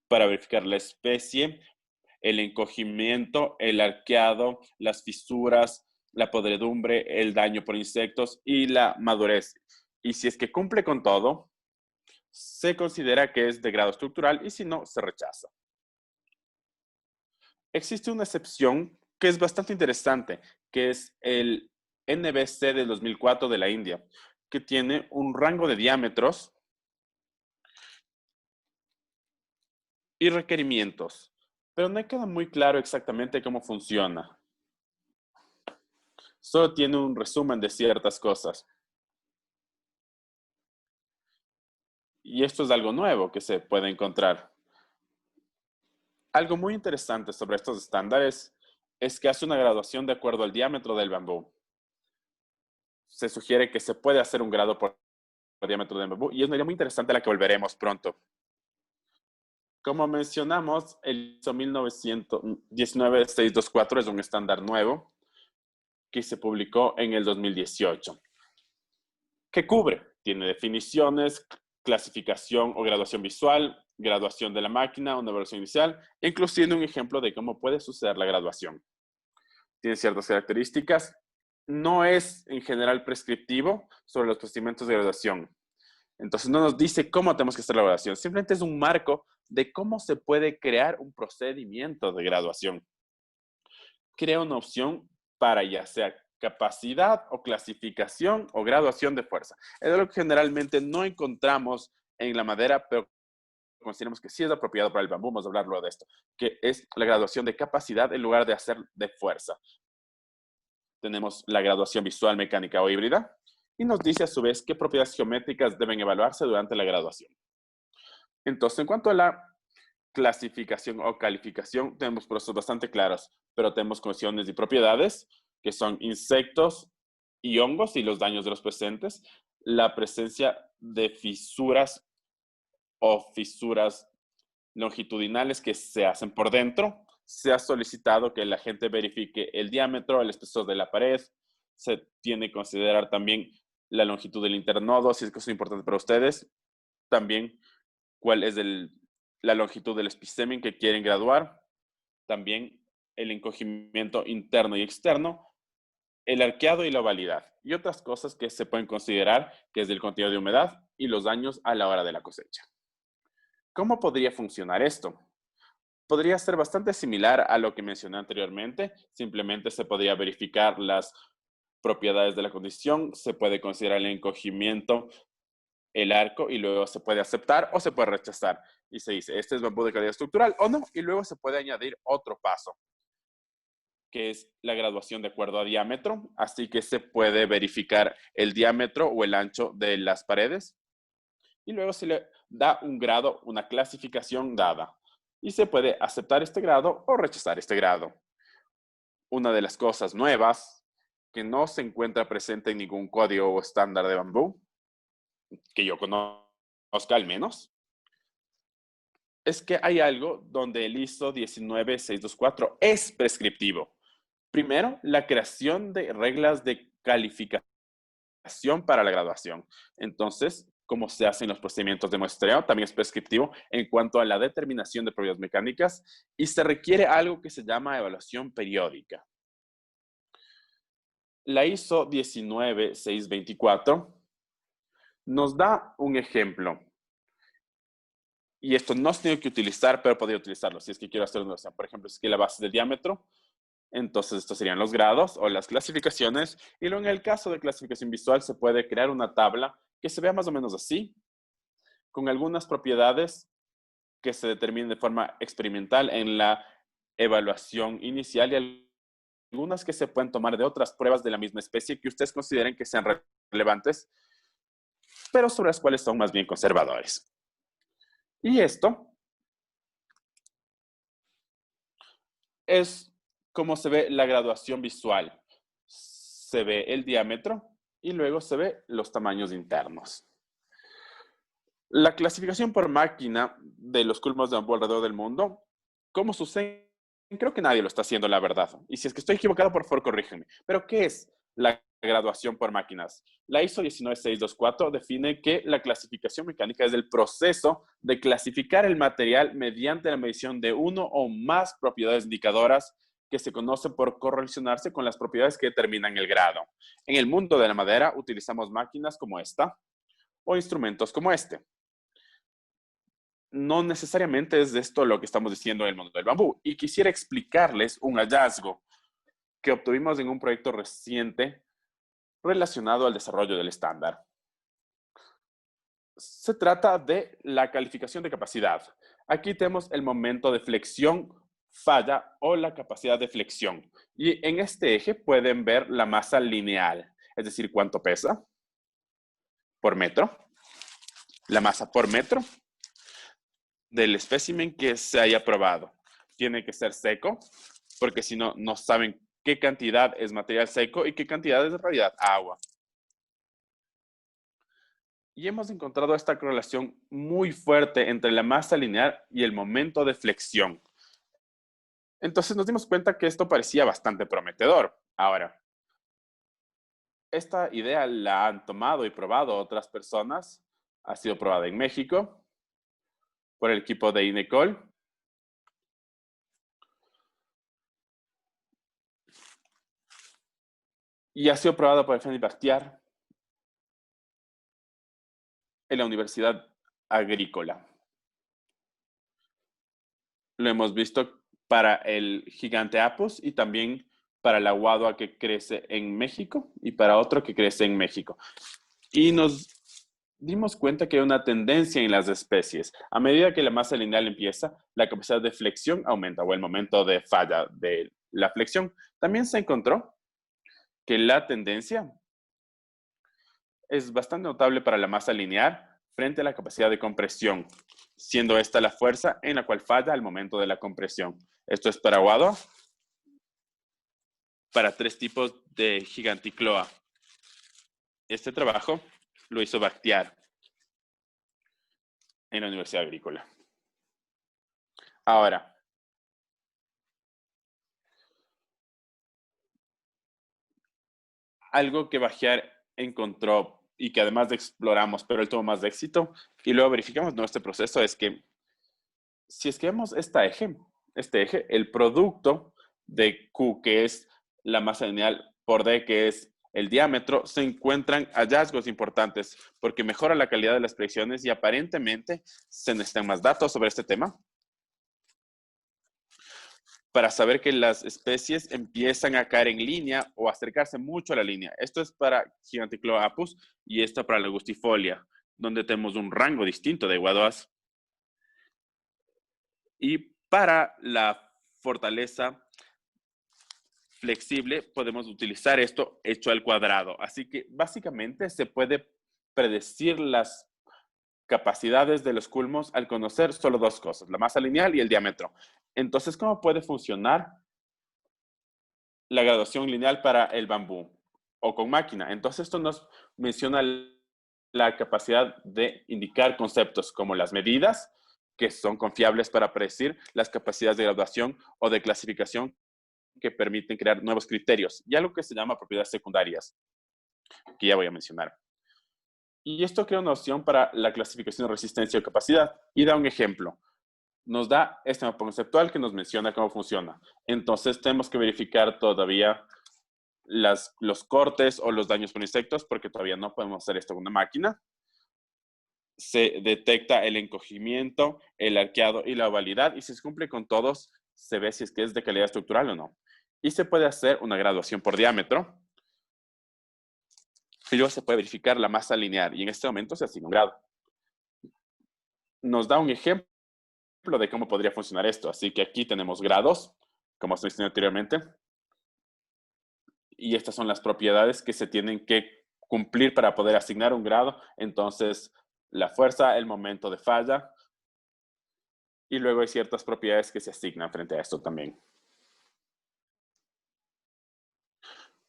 para verificar la especie, el encogimiento, el arqueado, las fisuras, la podredumbre, el daño por insectos y la madurez. Y si es que cumple con todo, se considera que es de grado estructural y si no, se rechaza. Existe una excepción que es bastante interesante, que es el NBC del 2004 de la India, que tiene un rango de diámetros y requerimientos, pero no queda muy claro exactamente cómo funciona. Solo tiene un resumen de ciertas cosas. Y esto es algo nuevo que se puede encontrar. Algo muy interesante sobre estos estándares es que hace una graduación de acuerdo al diámetro del bambú. Se sugiere que se puede hacer un grado por diámetro del bambú y es una idea muy interesante a la que volveremos pronto. Como mencionamos, el ISO 19624 es un estándar nuevo que se publicó en el 2018. ¿Qué cubre? Tiene definiciones, clasificación o graduación visual, graduación de la máquina, una evaluación inicial, inclusive un ejemplo de cómo puede suceder la graduación. Tiene ciertas características no es en general prescriptivo sobre los procedimientos de graduación. Entonces no nos dice cómo tenemos que hacer la graduación, simplemente es un marco de cómo se puede crear un procedimiento de graduación. Crea una opción para ya sea capacidad o clasificación o graduación de fuerza. Es lo que generalmente no encontramos en la madera, pero consideramos que sí es apropiado para el bambú. Vamos a hablar luego de esto, que es la graduación de capacidad en lugar de hacer de fuerza. Tenemos la graduación visual, mecánica o híbrida, y nos dice a su vez qué propiedades geométricas deben evaluarse durante la graduación. Entonces, en cuanto a la clasificación o calificación, tenemos procesos bastante claros, pero tenemos condiciones y propiedades, que son insectos y hongos y los daños de los presentes, la presencia de fisuras o fisuras longitudinales que se hacen por dentro. Se ha solicitado que la gente verifique el diámetro, el espesor de la pared. Se tiene que considerar también la longitud del internodo, si es que eso es importante para ustedes. También cuál es la longitud del epistemen que quieren graduar. También el encogimiento interno y externo, el arqueado y la ovalidad. Y otras cosas que se pueden considerar, que es el contenido de humedad y los daños a la hora de la cosecha. ¿Cómo podría funcionar esto? Podría ser bastante similar a lo que mencioné anteriormente. Simplemente se podría verificar las propiedades de la condición, se puede considerar el encogimiento, el arco, y luego se puede aceptar o se puede rechazar. Y se dice, este es bambú de calidad estructural o no, y luego se puede añadir otro paso, que es la graduación de acuerdo a diámetro. Así que se puede verificar el diámetro o el ancho de las paredes, y luego se le da un grado, una clasificación dada. Y se puede aceptar este grado o rechazar este grado. Una de las cosas nuevas que no se encuentra presente en ningún código o estándar de bambú, que yo conozca al menos, es que hay algo donde el ISO 19624 es prescriptivo. Primero, la creación de reglas de calificación para la graduación. Entonces, como se hacen los procedimientos de muestreo, también es prescriptivo en cuanto a la determinación de propiedades mecánicas, y se requiere algo que se llama evaluación periódica. La ISO 19624 nos da un ejemplo, y esto no se tiene que utilizar, pero podría utilizarlo si es que quiero hacer una evaluación. Por ejemplo, si es que la base de diámetro, entonces estos serían los grados o las clasificaciones, y luego en el caso de clasificación visual se puede crear una tabla que se vea más o menos así, con algunas propiedades que se determinen de forma experimental en la evaluación inicial, y algunas que se pueden tomar de otras pruebas de la misma especie que ustedes consideren que sean relevantes, pero sobre las cuales son más bien conservadores. Y esto es como se ve la graduación visual. Se ve el diámetro y luego se ve los tamaños internos. La clasificación por máquina de los culmos de bambú alrededor del mundo, ¿cómo sucede? Creo que nadie lo está haciendo, la verdad. Y si es que estoy equivocado, por favor, corrígeme. Pero, ¿qué es la graduación por máquinas? La ISO 19624 define que la clasificación mecánica es el proceso de clasificar el material mediante la medición de uno o más propiedades indicadoras que se conocen por correlacionarse con las propiedades que determinan el grado. En el mundo de la madera utilizamos máquinas como esta o instrumentos como este. No necesariamente es de esto lo que estamos diciendo en el mundo del bambú. Y quisiera explicarles un hallazgo que obtuvimos en un proyecto reciente relacionado al desarrollo del estándar. Se trata de la calificación de capacidad. Aquí tenemos el momento de flexión, falla o la capacidad de flexión. Y en este eje pueden ver la masa lineal, es decir, cuánto pesa por metro, la masa por metro del espécimen que se haya probado. Tiene que ser seco, porque si no, no saben qué cantidad es material seco y qué cantidad es en realidad agua. Y hemos encontrado esta correlación muy fuerte entre la masa lineal y el momento de flexión. Entonces nos dimos cuenta que esto parecía bastante prometedor. Ahora, esta idea la han tomado y probado otras personas. Ha sido probada en México por el equipo de INECOL. y ha sido probado por Efendi Bakhtiar en la Universidad Agrícola. Lo hemos visto para el gigante Apus y también para la guadua que crece en México y para otro que crece en México. Y nos dimos cuenta que hay una tendencia en las especies. A medida que la masa lineal empieza, la capacidad de flexión aumenta o el momento de falla de la flexión. También se encontró que la tendencia es bastante notable para la masa lineal frente a la capacidad de compresión, siendo esta la fuerza en la cual falla al momento de la compresión. Esto es para guadua, para 3 tipos de giganticloa. Este trabajo lo hizo Bakhtiar en la Universidad Agrícola. Ahora, algo que Bakhtiar encontró y que además exploramos, pero él tuvo más de éxito, y luego verificamos nuestro proceso, es que si es que vemos este eje, el producto de Q, que es la masa lineal, por D, que es el diámetro, se encuentran hallazgos importantes porque mejora la calidad de las predicciones y aparentemente se necesitan más datos sobre este tema para saber que las especies empiezan a caer en línea o acercarse mucho a la línea. Esto es para Giganticloa apus y esto para la Angustifolia, donde tenemos un rango distinto de guaduas. Y para la fortaleza flexible podemos utilizar esto hecho al cuadrado. Así que básicamente se puede predecir las capacidades de los culmos al conocer solo 2 cosas, la masa lineal y el diámetro. Entonces, ¿cómo puede funcionar la graduación lineal para el bambú o con máquina? Entonces, esto nos menciona la capacidad de indicar conceptos como las medidas, que son confiables para predecir las capacidades de graduación o de clasificación que permiten crear nuevos criterios y algo que se llama propiedades secundarias, que ya voy a mencionar. Y esto crea una opción para la clasificación de resistencia o capacidad y da un ejemplo. Nos da este mapa conceptual que nos menciona cómo funciona. Entonces tenemos que verificar todavía los cortes o los daños por insectos porque todavía no podemos hacer esto con una máquina. Se detecta el encogimiento, el arqueado y la ovalidad y si se cumple con todos, se ve si es que es de calidad estructural o no. Y se puede hacer una graduación por diámetro. Y luego se puede verificar la masa lineal y en este momento se asigna un grado. Nos da un ejemplo de cómo podría funcionar esto. Así que aquí tenemos grados, como se mencionó anteriormente. Y estas son las propiedades que se tienen que cumplir para poder asignar un grado. Entonces, la fuerza, el momento de falla. Y luego hay ciertas propiedades que se asignan frente a esto también.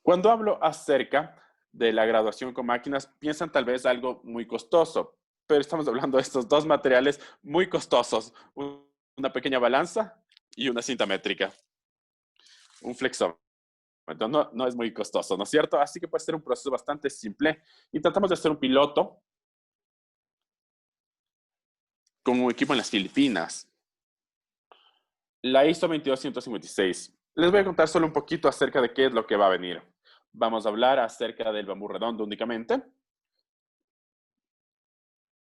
Cuando hablo acerca de la graduación con máquinas, piensan tal vez algo muy costoso, pero estamos hablando de estos 2 materiales muy costosos, una pequeña balanza y una cinta métrica, un flexómetro. No es muy costoso, ¿no es cierto? Así que puede ser un proceso bastante simple y tratamos de hacer un piloto con un equipo en las Filipinas. La ISO 22156. Les voy a contar solo un poquito acerca de qué es lo que va a venir. Vamos a hablar acerca del bambú redondo únicamente,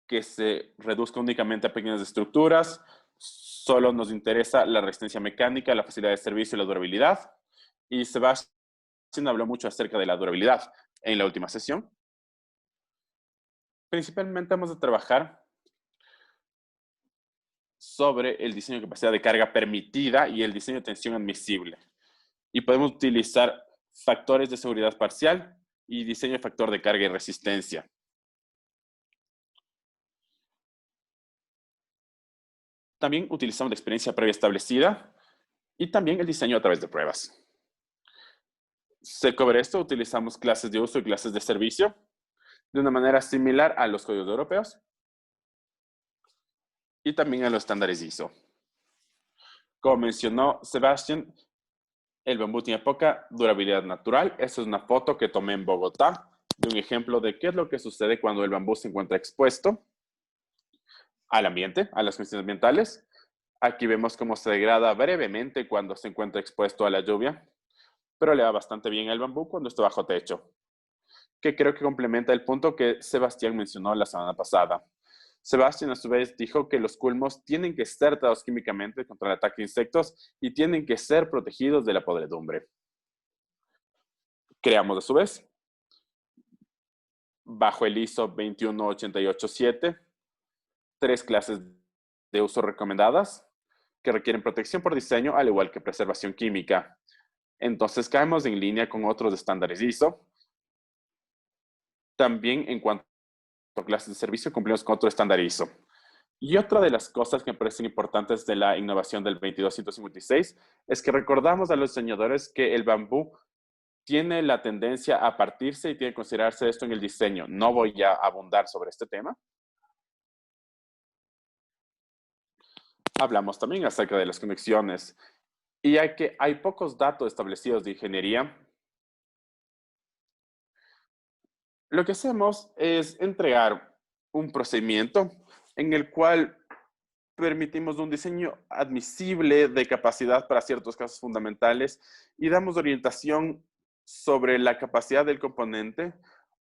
que se reduzca únicamente a pequeñas estructuras. Solo nos interesa la resistencia mecánica, la facilidad de servicio y la durabilidad. Y Sebastián habló mucho acerca de la durabilidad en la última sesión. Principalmente vamos a trabajar sobre el diseño de capacidad de carga permitida y el diseño de tensión admisible. Y podemos utilizar factores de seguridad parcial y diseño de factor de carga y resistencia. También utilizamos la experiencia previa establecida y también el diseño a través de pruebas. Sobre esto utilizamos clases de uso y clases de servicio de una manera similar a los códigos europeos y también a los estándares ISO. Como mencionó Sebastián, el bambú tiene poca durabilidad natural. Esta es una foto que tomé en Bogotá de un ejemplo de qué es lo que sucede cuando el bambú se encuentra expuesto al ambiente, a las condiciones ambientales. Aquí vemos cómo se degrada brevemente cuando se encuentra expuesto a la lluvia. pero le va bastante bien el bambú cuando está bajo techo, que creo que complementa el punto que Sebastián mencionó la semana pasada. Sebastián, a su vez, dijo que los culmos tienen que estar tratados químicamente contra el ataque de insectos y tienen que ser protegidos de la podredumbre. Creamos, a su vez, bajo el ISO 21887, 3 clases de uso recomendadas que requieren protección por diseño, al igual que preservación química. Entonces, caemos en línea con otros estándares ISO. También, en cuanto a clases de servicio, cumplimos con otro estándar ISO. Y otra de las cosas que me parecen importantes de la innovación del 22156 es que recordamos a los diseñadores que el bambú tiene la tendencia a partirse y tiene que considerarse esto en el diseño. No voy a abundar sobre este tema. Hablamos también acerca de las conexiones. Y hay pocos datos establecidos de ingeniería. Lo que hacemos es entregar un procedimiento en el cual permitimos un diseño admisible de capacidad para ciertos casos fundamentales y damos orientación sobre la capacidad del componente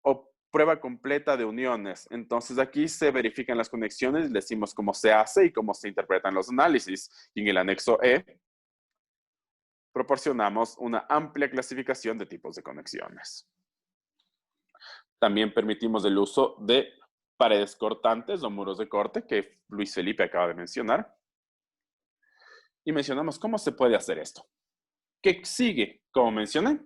o prueba completa de uniones. Entonces aquí se verifican las conexiones, decimos cómo se hace y cómo se interpretan los análisis. Y en el anexo E proporcionamos una amplia clasificación de tipos de conexiones. También permitimos el uso de paredes cortantes o muros de corte que Luis Felipe acaba de mencionar. Y mencionamos cómo se puede hacer esto. ¿Qué sigue? Como mencioné,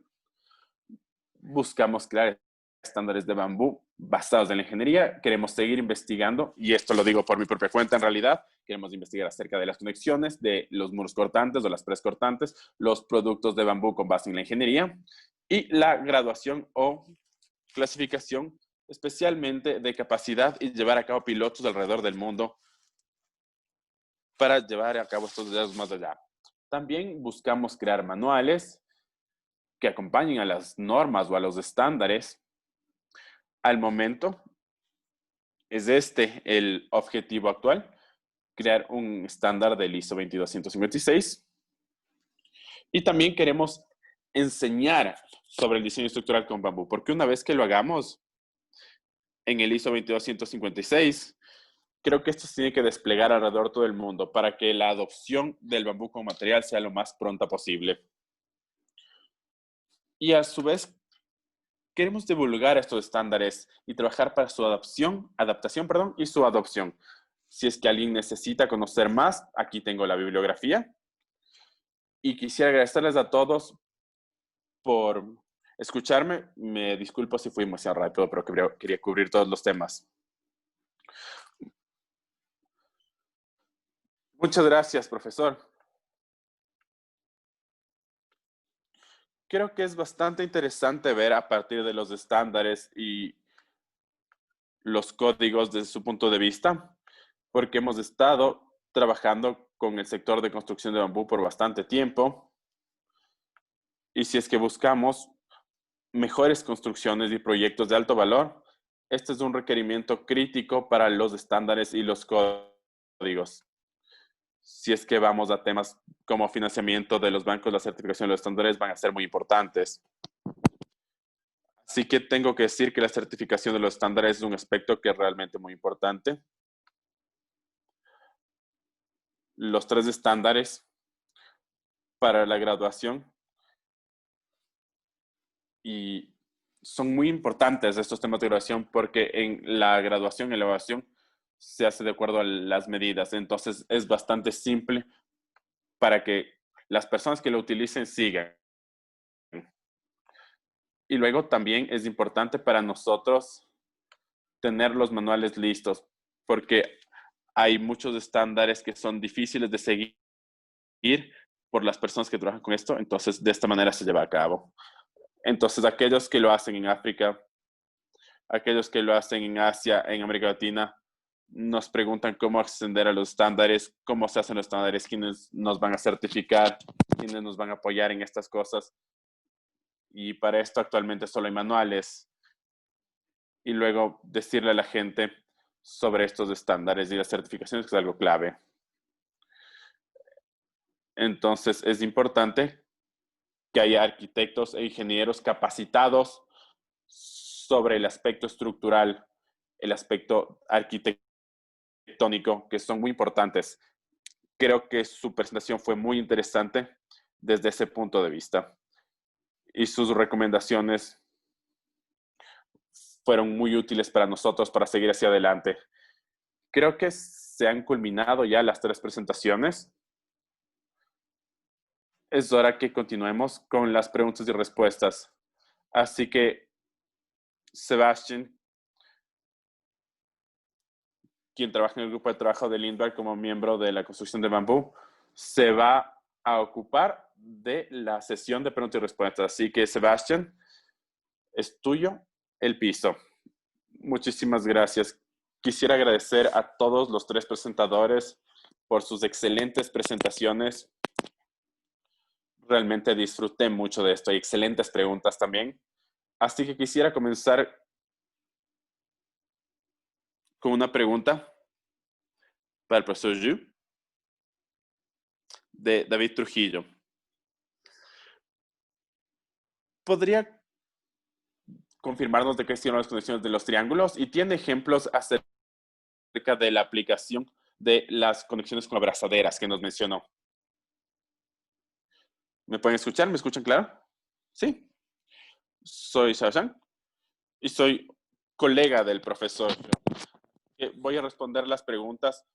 buscamos crear estándares de bambú basados en la ingeniería. Queremos seguir investigando, y esto lo digo por mi propia cuenta en realidad. Queremos investigar acerca de las conexiones, de los muros cortantes o las paredes cortantes, los productos de bambú con base en la ingeniería y la graduación o clasificación, especialmente de capacidad, y llevar a cabo pilotos alrededor del mundo para llevar a cabo estos dedos más allá. También buscamos crear manuales que acompañen a las normas o a los estándares. Al momento, es este el objetivo actual, crear un estándar del ISO 22156. Y también queremos enseñar sobre el diseño estructural con bambú, porque una vez que lo hagamos en el ISO 22156, creo que esto se tiene que desplegar alrededor de todo el mundo para que la adopción del bambú como material sea lo más pronta posible. Y a su vez, queremos divulgar estos estándares y trabajar para su adaptación y su adopción. Si es que alguien necesita conocer más, aquí tengo la bibliografía. Y quisiera agradecerles a todos por escucharme. Me disculpo si fui demasiado rápido, pero quería cubrir todos los temas. Muchas gracias, profesor. Creo que es bastante interesante ver a partir de los estándares y los códigos desde su punto de vista, porque hemos estado trabajando con el sector de construcción de bambú por bastante tiempo. Y si es que buscamos mejores construcciones y proyectos de alto valor, este es un requerimiento crítico para los estándares y los códigos. Si es que vamos a temas como financiamiento de los bancos, la certificación de los estándares van a ser muy importantes. Así que tengo que decir que la certificación de los estándares es un aspecto que es realmente muy importante. Los 3 estándares para la graduación y son muy importantes estos temas de graduación porque en la graduación y la evaluación se hace de acuerdo a las medidas. Entonces es bastante simple para que las personas que lo utilicen sigan. Y luego también es importante para nosotros tener los manuales listos porque hay muchos estándares que son difíciles de seguir por las personas que trabajan con esto. Entonces de esta manera se lleva a cabo. Entonces aquellos que lo hacen en África, aquellos que lo hacen en Asia, en América Latina, nos preguntan cómo ascender a los estándares, cómo se hacen los estándares, quiénes nos van a certificar, quiénes nos van a apoyar en estas cosas. Y para esto actualmente solo hay manuales. Y luego decirle a la gente sobre estos estándares y las certificaciones, que es algo clave. Entonces es importante que haya arquitectos e ingenieros capacitados sobre el aspecto estructural, el aspecto arquitectónico, que son muy importantes. Creo que su presentación fue muy interesante desde ese punto de vista y sus recomendaciones fueron muy útiles para nosotros para seguir hacia adelante. Creo que se han culminado ya las 3 presentaciones. Es hora que continuemos con las preguntas y respuestas. Así que, Sebastián, quien trabaja en el grupo de trabajo de Lindbergh como miembro de la construcción de bambú, se va a ocupar de la sesión de preguntas y respuestas. Así que, Sebastián, es tuyo el piso. Muchísimas gracias. Quisiera agradecer a todos los 3 presentadores por sus excelentes presentaciones. Realmente disfruté mucho de esto y excelentes preguntas también. Así que quisiera comenzar con una pregunta para el profesor Yu, de David Trujillo. ¿Podría confirmarnos de qué son las conexiones de los triángulos? Y tiene ejemplos acerca de la aplicación de las conexiones con abrazaderas que nos mencionó. ¿Me pueden escuchar? ¿Me escuchan claro? Sí. Soy Shashan y soy colega del profesor. Voy a responder las preguntas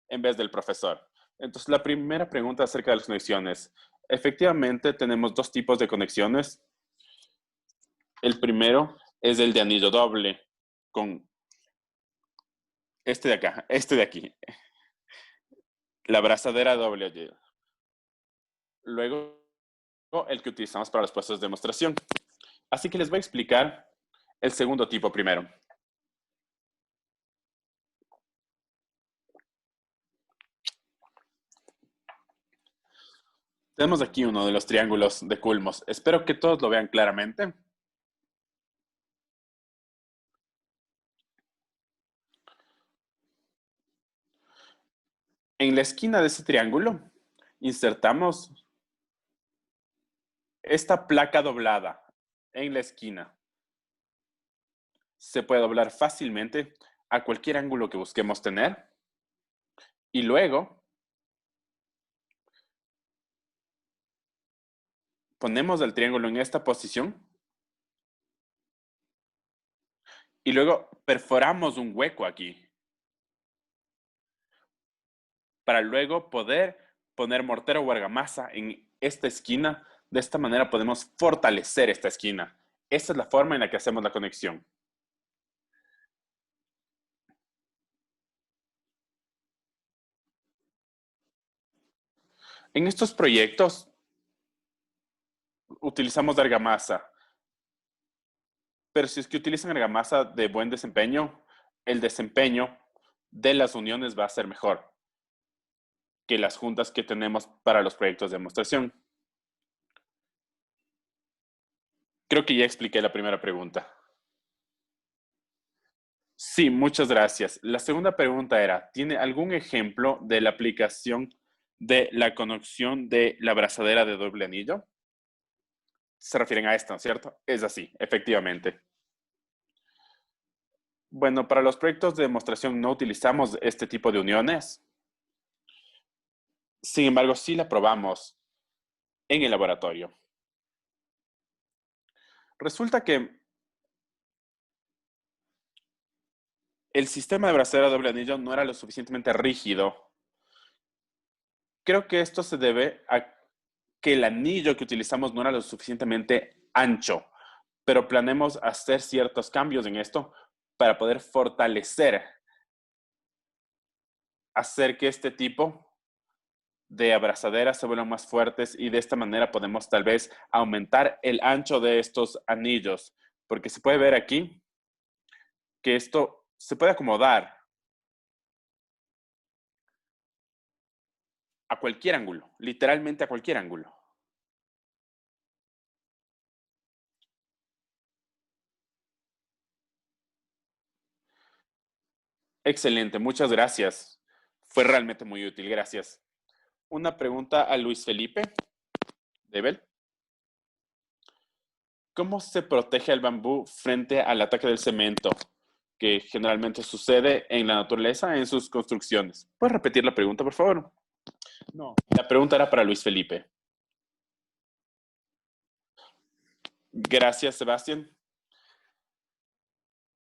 en vez del profesor. Entonces, la primera pregunta acerca de las conexiones. Efectivamente, tenemos 2 tipos de conexiones. El primero es el de anillo doble, con este de acá, este de aquí. La abrazadera doble. Luego, el que utilizamos para los puestos de demostración. Así que les voy a explicar el segundo tipo primero. Tenemos aquí uno de los triángulos de Culmos. Espero que todos lo vean claramente. En la esquina de ese triángulo insertamos esta placa doblada en la esquina. Se puede doblar fácilmente a cualquier ángulo que busquemos tener. Y luego ponemos el triángulo en esta posición. Y luego perforamos un hueco aquí. Para luego poder poner mortero o argamasa en esta esquina. De esta manera podemos fortalecer esta esquina. Esta es la forma en la que hacemos la conexión. En estos proyectos utilizamos argamasa. Pero si es que utilizan argamasa de buen desempeño, el desempeño de las uniones va a ser mejor que las juntas que tenemos para los proyectos de demostración. Creo que ya expliqué la primera pregunta. Sí, muchas gracias. La segunda pregunta era, ¿tiene algún ejemplo de la aplicación de la conexión de la abrazadera de doble anillo? Se refieren a esto, ¿cierto? Es así, efectivamente. Bueno, para los proyectos de demostración no utilizamos este tipo de uniones. Sin embargo, sí la probamos en el laboratorio. Resulta que el sistema de abrazadera doble anillo no era lo suficientemente rígido. Creo que esto se debe a que el anillo que utilizamos no era lo suficientemente ancho, pero planeamos hacer ciertos cambios en esto para poder fortalecer, hacer que este tipo de abrazaderas se vuelvan más fuertes y de esta manera podemos tal vez aumentar el ancho de estos anillos, porque se puede ver aquí que esto se puede acomodar a cualquier ángulo, literalmente a cualquier ángulo. Excelente, muchas gracias. Fue realmente muy útil, gracias. Una pregunta a Luis Felipe Debel. ¿Cómo se protege el bambú frente al ataque del cemento que generalmente sucede en la naturaleza en sus construcciones? ¿Puedes repetir la pregunta, por favor? No, la pregunta era para Luis Felipe. Gracias, Sebastián.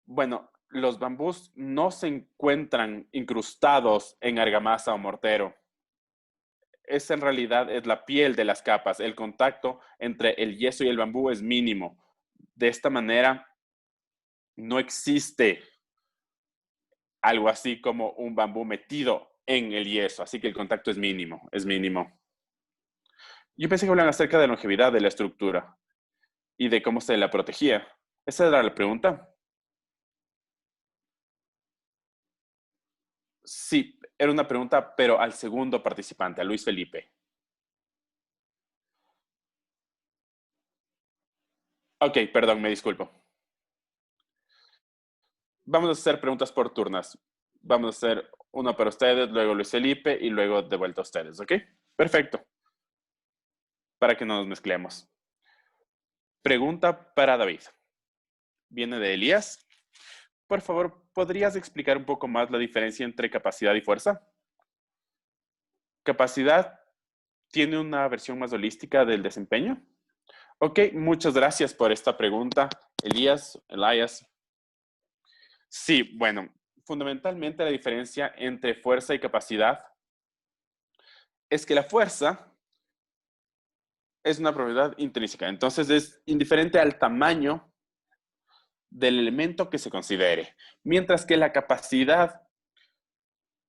Bueno, los bambús no se encuentran incrustados en argamasa o mortero. Esa en realidad es la piel de las capas. El contacto entre el yeso y el bambú es mínimo. De esta manera, no existe algo así como un bambú metido en el yeso. Así que el contacto es mínimo, es mínimo. Yo pensé que hablan acerca de la longevidad de la estructura y de cómo se la protegía. ¿Esa era la pregunta? Sí, era una pregunta, pero al segundo participante, a Luis Felipe. Ok, perdón, me disculpo. Vamos a hacer preguntas por turnas. Vamos a hacer una para ustedes, luego Luis Felipe y luego de vuelta a ustedes, ¿ok? Perfecto. Para que no nos mezclemos. Pregunta para David. Viene de Elías. Por favor, ¿podrías explicar un poco más la diferencia entre capacidad y fuerza? ¿Capacidad tiene una versión más holística del desempeño? Ok, muchas gracias por esta pregunta, Elías. Sí, bueno, fundamentalmente la diferencia entre fuerza y capacidad es que la fuerza es una propiedad intrínseca, entonces es indiferente al tamaño del elemento que se considere, mientras que la capacidad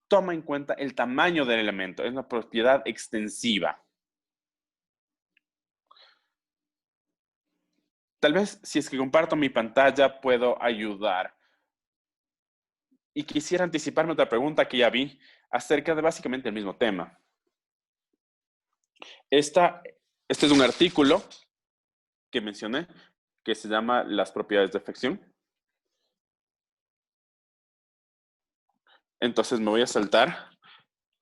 toma en cuenta el tamaño del elemento, es una propiedad extensiva. Tal vez si es que comparto mi pantalla puedo ayudar. Y quisiera anticiparme otra pregunta que ya vi acerca de básicamente el mismo tema. Este es un artículo que mencioné que se llama Las propiedades de afección. Entonces me voy a saltar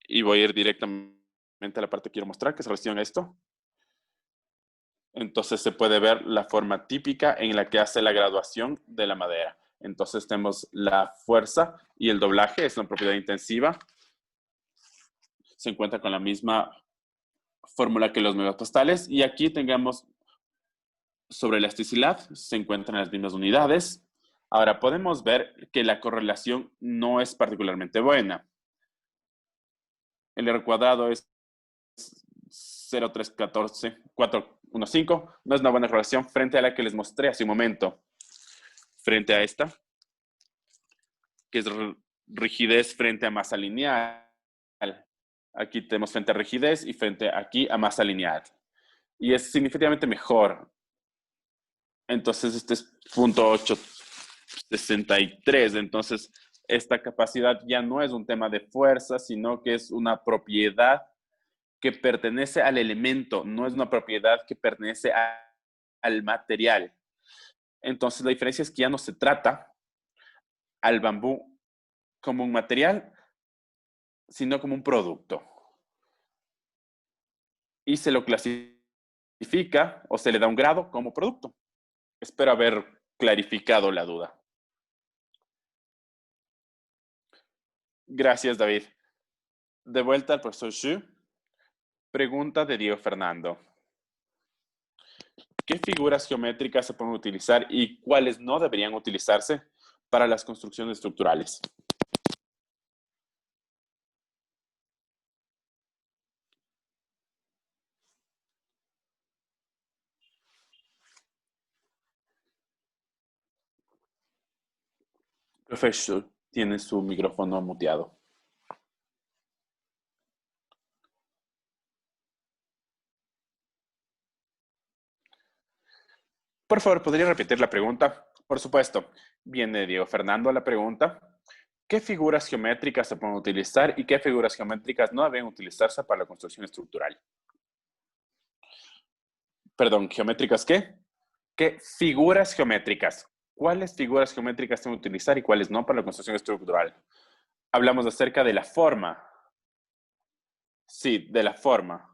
y voy a ir directamente a la parte que quiero mostrar, que es relación a esto. Entonces se puede ver la forma típica en la que hace la graduación de la madera. Entonces tenemos la fuerza y el doblaje, es una propiedad intensiva. Se encuentra con la misma fórmula que los megapascales. Y aquí tengamos sobre elasticidad, se encuentran las mismas unidades. Ahora podemos ver que la correlación no es particularmente buena. El R cuadrado es 0,314,415. No es una buena correlación frente a la que les mostré hace un momento. Frente a esta, que es rigidez frente a masa lineal. Aquí tenemos frente a rigidez y frente aquí a masa lineal. Y es significativamente mejor. Entonces este es 0,863. Entonces esta capacidad ya no es un tema de fuerza, sino que es una propiedad que pertenece al elemento, no es una propiedad que pertenece al material. Entonces la diferencia es que ya no se trata al bambú como un material, sino como un producto. Y se lo clasifica o se le da un grado como producto. Espero haber clarificado la duda. Gracias, David. De vuelta al profesor Xu. Pregunta de Diego Fernando. ¿Qué figuras geométricas se pueden utilizar y cuáles no deberían utilizarse para las construcciones estructurales? Profesor, tiene su micrófono muteado. Por favor, ¿podría repetir la pregunta? Por supuesto. Viene Diego Fernando a la pregunta. ¿Qué figuras geométricas se pueden utilizar y qué figuras geométricas no deben utilizarse para la construcción estructural? Perdón, ¿geométricas qué? ¿Qué figuras geométricas? ¿Cuáles figuras geométricas se deben utilizar y cuáles no para la construcción estructural? Hablamos acerca de la forma. Sí, de la forma.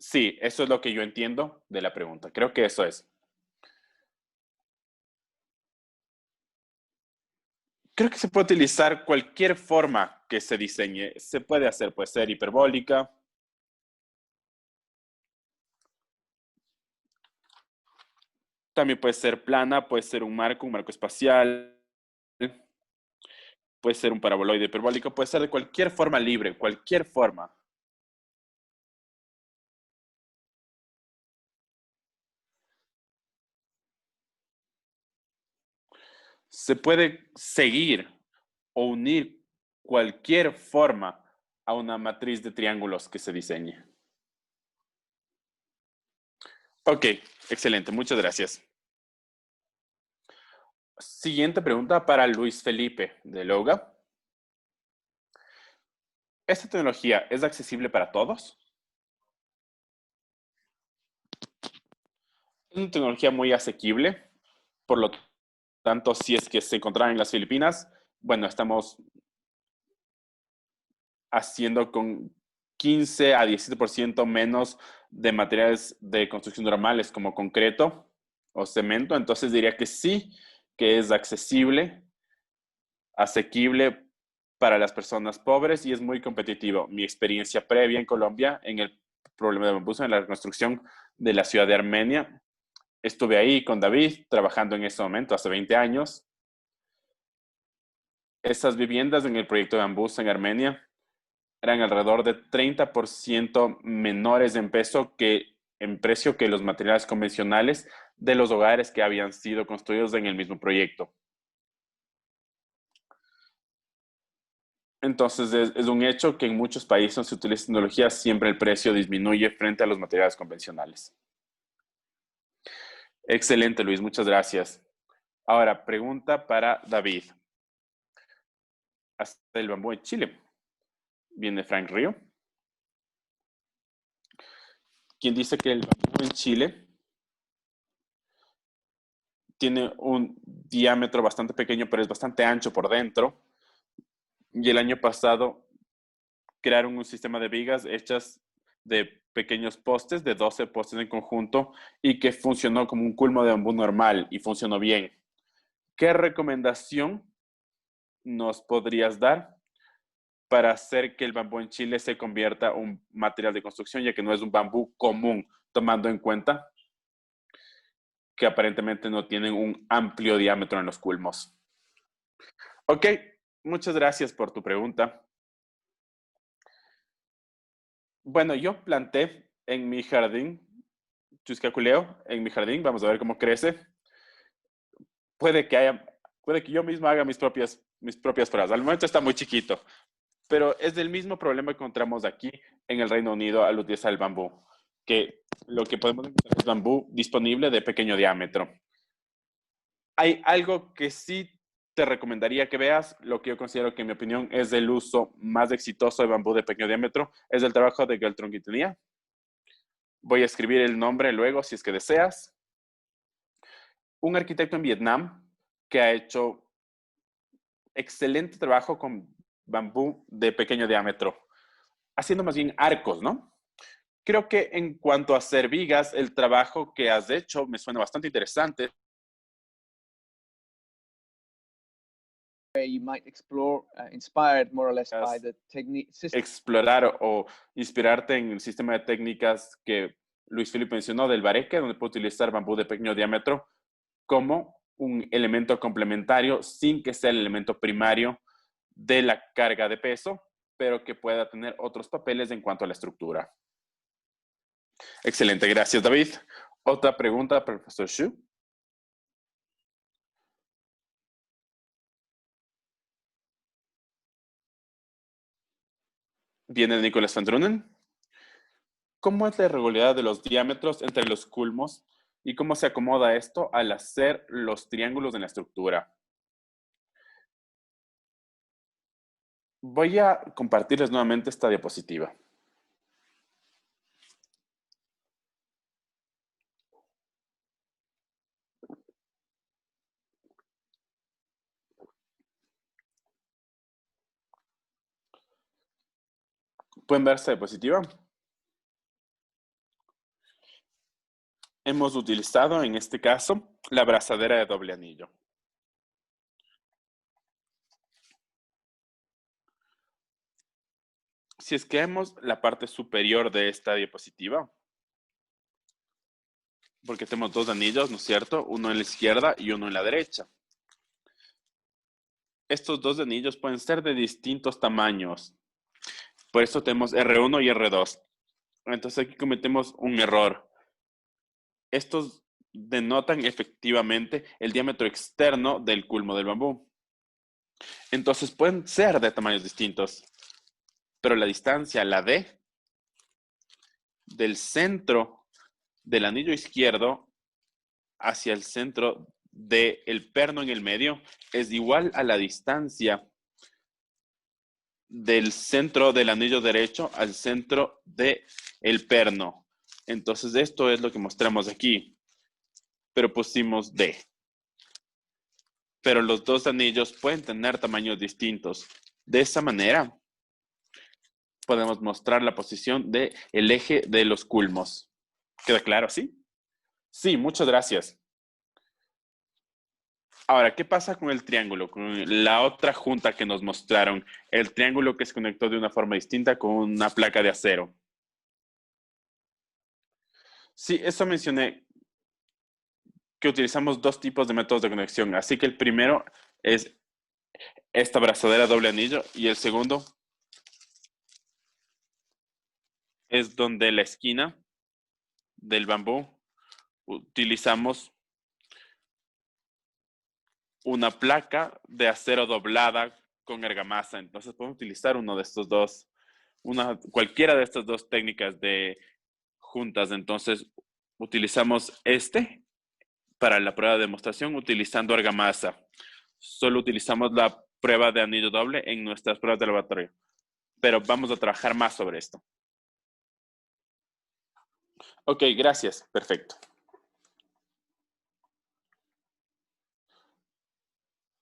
Sí, eso es lo que yo entiendo de la pregunta. Creo que eso es. Creo que se puede utilizar cualquier forma que se diseñe. Se puede hacer, puede ser hiperbólica. También puede ser plana, puede ser un marco espacial. Puede ser un paraboloide hiperbólico, puede ser de cualquier forma libre, cualquier forma. Se puede seguir o unir cualquier forma a una matriz de triángulos que se diseñe. Ok, excelente, muchas gracias. Siguiente pregunta para Luis Felipe de Loga. ¿Esta tecnología es accesible para todos? Es una tecnología muy asequible, por lo tanto, si es que se encontrara en las Filipinas, bueno, estamos haciendo con 15 a 17% menos de materiales de construcción normales como concreto o cemento. Entonces diría que sí, que es accesible, asequible para las personas pobres y es muy competitivo. Mi experiencia previa en Colombia en el problema de bambú, en la reconstrucción de la ciudad de Armenia, estuve ahí con David trabajando en ese momento, hace 20 años. Esas viviendas en el proyecto de bambú en Armenia eran alrededor de 30% menores en precio que los materiales convencionales de los hogares que habían sido construidos en el mismo proyecto. Entonces, es un hecho que en muchos países donde se utiliza tecnología, siempre el precio disminuye frente a los materiales convencionales. Excelente, Luis, muchas gracias. Ahora, pregunta para David. Hasta el bambú en Chile. Viene Frank Río, quien dice que el bambú en Chile tiene un diámetro bastante pequeño, pero es bastante ancho por dentro. Y el año pasado crearon un sistema de vigas hechas de pequeños postes, de 12 postes en conjunto, y que funcionó como un culmo de bambú normal y funcionó bien. ¿Qué recomendación nos podrías dar para hacer que el bambú en Chile se convierta en un material de construcción, ya que no es un bambú común, tomando en cuenta que aparentemente no tienen un amplio diámetro en los culmos? Ok, muchas gracias por tu pregunta. Bueno, yo planté en mi jardín, chuscaculeo, en mi jardín, vamos a ver cómo crece. Puede que yo mismo haga mis propias frases. Al momento está muy chiquito, pero es del mismo problema que encontramos aquí en el Reino Unido al utilizar el bambú, que lo que podemos encontrar es bambú disponible de pequeño diámetro. Hay algo que sí te recomendaría que veas, lo que yo considero que en mi opinión es el uso más exitoso de bambú de pequeño diámetro, es el trabajo de Geltron Quintanilla. Voy a escribir el nombre luego si es que deseas. Un arquitecto en Vietnam que ha hecho excelente trabajo con bambú de pequeño diámetro, haciendo más bien arcos, ¿no? Creo que en cuanto a hacer vigas, el trabajo que has hecho me suena bastante interesante. You might explore, inspired more or less by the explorar o inspirarte en el sistema de técnicas que Luis Felipe mencionó del bareque, donde puede utilizar bambú de pequeño diámetro como un elemento complementario sin que sea el elemento primario de la carga de peso, pero que pueda tener otros papeles en cuanto a la estructura. Excelente, gracias David. Otra pregunta, profesor Xu. Viene Nicolás van Drunen. ¿Cómo es la irregularidad de los diámetros entre los culmos y cómo se acomoda esto al hacer los triángulos en la estructura? Voy a compartirles nuevamente esta diapositiva. ¿Pueden ver esta diapositiva? Hemos utilizado en este caso la abrazadera de doble anillo. si es que vemos la parte superior de esta diapositiva, porque tenemos dos anillos, ¿no es cierto? Uno en la izquierda y uno en la derecha. Estos dos anillos pueden ser de distintos tamaños. Por eso tenemos R1 y R2. Entonces aquí cometemos un error. Estos denotan efectivamente el diámetro externo del culmo del bambú. Entonces pueden ser de tamaños distintos, pero la distancia, la D, del centro del anillo izquierdo hacia el centro del perno en el medio es igual a la distancia del centro del anillo derecho al centro del perno. Entonces esto es lo que mostramos aquí, pero pusimos D. Pero los dos anillos pueden tener tamaños distintos. De esa manera podemos mostrar la posición del eje de los culmos. ¿Queda claro, sí? Sí, muchas gracias. Ahora, ¿qué pasa con el triángulo? Con la otra junta que nos mostraron, el triángulo que se conectó de una forma distinta con una placa de acero. Sí, eso mencioné, que utilizamos dos tipos de métodos de conexión. Así que el primero es esta abrazadera doble anillo y el segundo es donde la esquina del bambú utilizamos una placa de acero doblada con argamasa. Entonces podemos utilizar uno de estos dos, cualquiera de estas dos técnicas de juntas. Entonces utilizamos este para la prueba de demostración utilizando argamasa. Solo utilizamos la prueba de anillo doble en nuestras pruebas de laboratorio. Pero vamos a trabajar más sobre esto. Ok, gracias. Perfecto.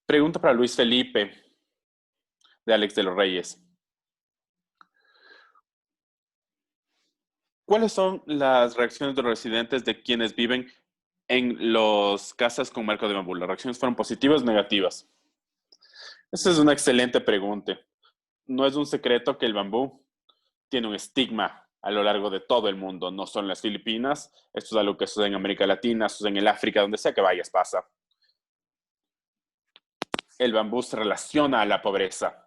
Pregunta para Luis Felipe, de Alex de los Reyes. ¿Cuáles son las reacciones de los residentes de quienes viven en las casas con marco de bambú? ¿Las reacciones fueron positivas o negativas? Esa es una excelente pregunta. No es un secreto que el bambú tiene un estigma a lo largo de todo el mundo, no solo en las Filipinas. Esto es algo que sucede en América Latina, sucede en el África, donde sea que vayas pasa. El bambú se relaciona a la pobreza,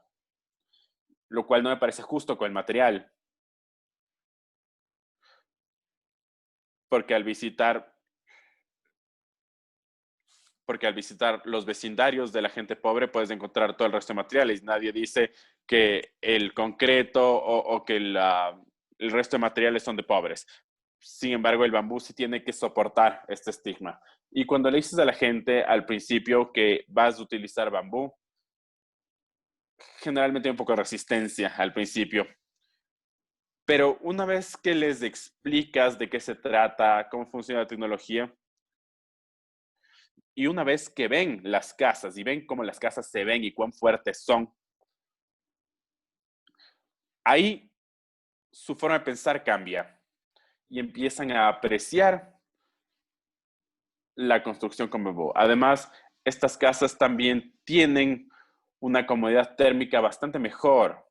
lo cual no me parece justo con el material. Porque al visitar los vecindarios de la gente pobre puedes encontrar todo el resto de materiales. Nadie dice que el concreto o que el resto de materiales son de pobres. Sin embargo, el bambú sí tiene que soportar este estigma. Y cuando le dices a la gente al principio que vas a utilizar bambú, generalmente hay un poco de resistencia al principio. Pero una vez que les explicas de qué se trata, cómo funciona la tecnología, y una vez que ven las casas y ven cómo las casas se ven y cuán fuertes son, ahí su forma de pensar cambia y empiezan a apreciar la construcción con bambú. Además, estas casas también tienen una comodidad térmica bastante mejor.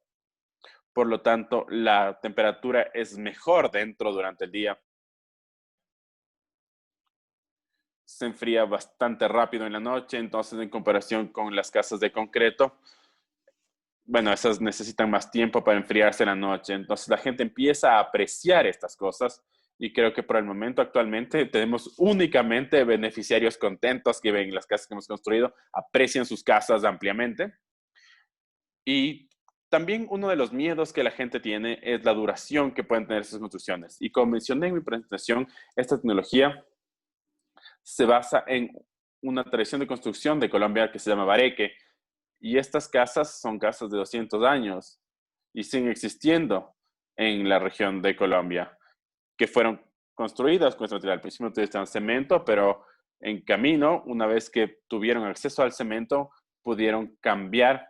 Por lo tanto, la temperatura es mejor dentro durante el día. Se enfría bastante rápido en la noche, entonces en comparación con las casas de concreto, bueno, esas necesitan más tiempo para enfriarse en la noche. Entonces la gente empieza a apreciar estas cosas y creo que por el momento actualmente tenemos únicamente beneficiarios contentos que ven las casas que hemos construido, aprecian sus casas ampliamente. Y también uno de los miedos que la gente tiene es la duración que pueden tener esas construcciones. Y como mencioné en mi presentación, esta tecnología se basa en una tradición de construcción de Colombia que se llama bareque. Y estas casas son casas de 200 años y siguen existiendo en la región de Colombia, que fueron construidas con este material. Al principio utilizaban cemento, pero en camino, una vez que tuvieron acceso al cemento, pudieron cambiar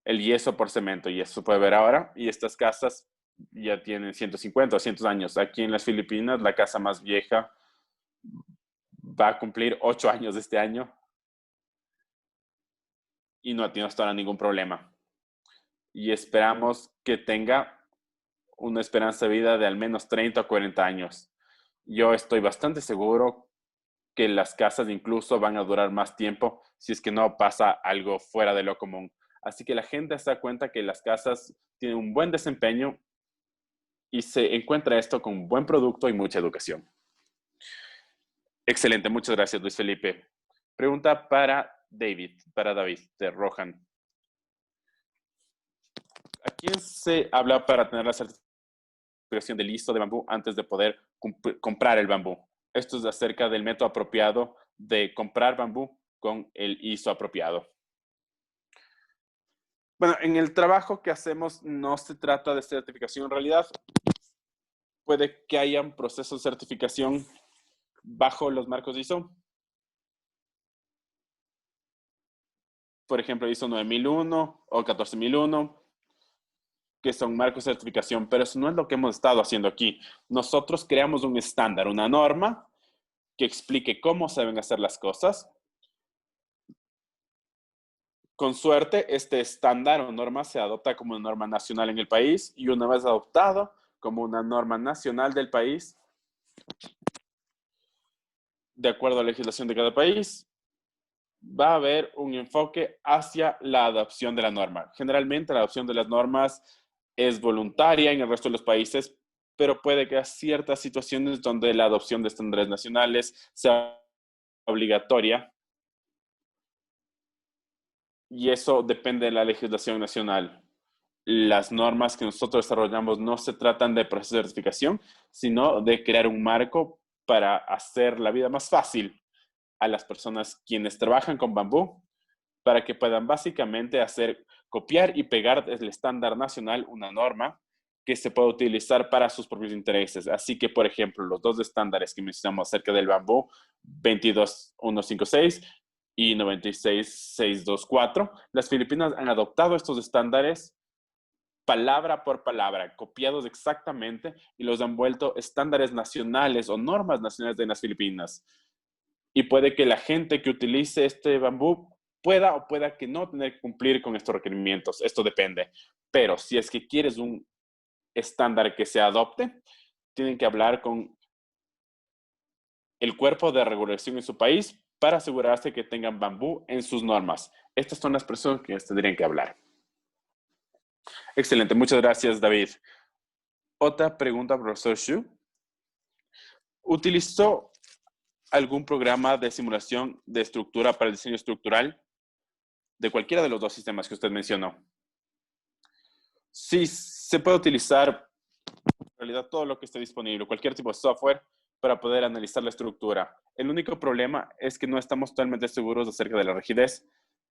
el yeso por cemento. Y eso se puede ver ahora. Y estas casas ya tienen 150 o 200 años. Aquí en las Filipinas, la casa más vieja va a cumplir 8 años este año y no ha tenido hasta ahora ningún problema. y esperamos que tenga una esperanza de vida de al menos 30 o 40 años. Yo estoy bastante seguro que las casas incluso van a durar más tiempo si es que no pasa algo fuera de lo común. Así que la gente se da cuenta que las casas tienen un buen desempeño y se encuentra esto con un buen producto y mucha educación. Excelente, muchas gracias, Luis Felipe. Pregunta para David, de Rohan. ¿A quién se habla para tener la certificación del ISO de bambú antes de poder comprar el bambú? Esto es acerca del método apropiado de comprar bambú con el ISO apropiado. Bueno, en el trabajo que hacemos no se trata de certificación en realidad. Puede que haya un proceso de certificación bajo los marcos ISO. Por ejemplo, ISO 9001 o 14001, que son marcos de certificación, pero eso no es lo que hemos estado haciendo aquí. Nosotros creamos un estándar, una norma que explique cómo se deben hacer las cosas. Con suerte, este estándar o norma se adopta como una norma nacional en el país y una vez adoptado como una norma nacional del país, de acuerdo a la legislación de cada país, va a haber un enfoque hacia la adopción de la norma. Generalmente la adopción de las normas es voluntaria en el resto de los países, pero puede que haya ciertas situaciones donde la adopción de estándares nacionales sea obligatoria. Y eso depende de la legislación nacional. Las normas que nosotros desarrollamos no se tratan de proceso de certificación, sino de crear un marco para hacer la vida más fácil a las personas quienes trabajan con bambú, para que puedan básicamente copiar y pegar desde el estándar nacional una norma que se pueda utilizar para sus propios intereses. Así que, por ejemplo, los dos estándares que mencionamos acerca del bambú, 22156 y 96624, las Filipinas han adoptado estos estándares palabra por palabra, copiados exactamente, y los han vuelto estándares nacionales o normas nacionales de las Filipinas. Y puede que la gente que utilice este bambú pueda o pueda que no tener que cumplir con estos requerimientos. Esto depende. Pero si es que quieres un estándar que se adopte, tienen que hablar con el cuerpo de regulación en su país para asegurarse que tengan bambú en sus normas. Estas son las personas que tendrían que hablar. Excelente, muchas gracias, David. Otra pregunta, profesor Xu. ¿Utilizó algún programa de simulación de estructura para el diseño estructural de cualquiera de los dos sistemas que usted mencionó? Sí, se puede utilizar en realidad todo lo que esté disponible, cualquier tipo de software para poder analizar la estructura. El único problema es que no estamos totalmente seguros acerca de la rigidez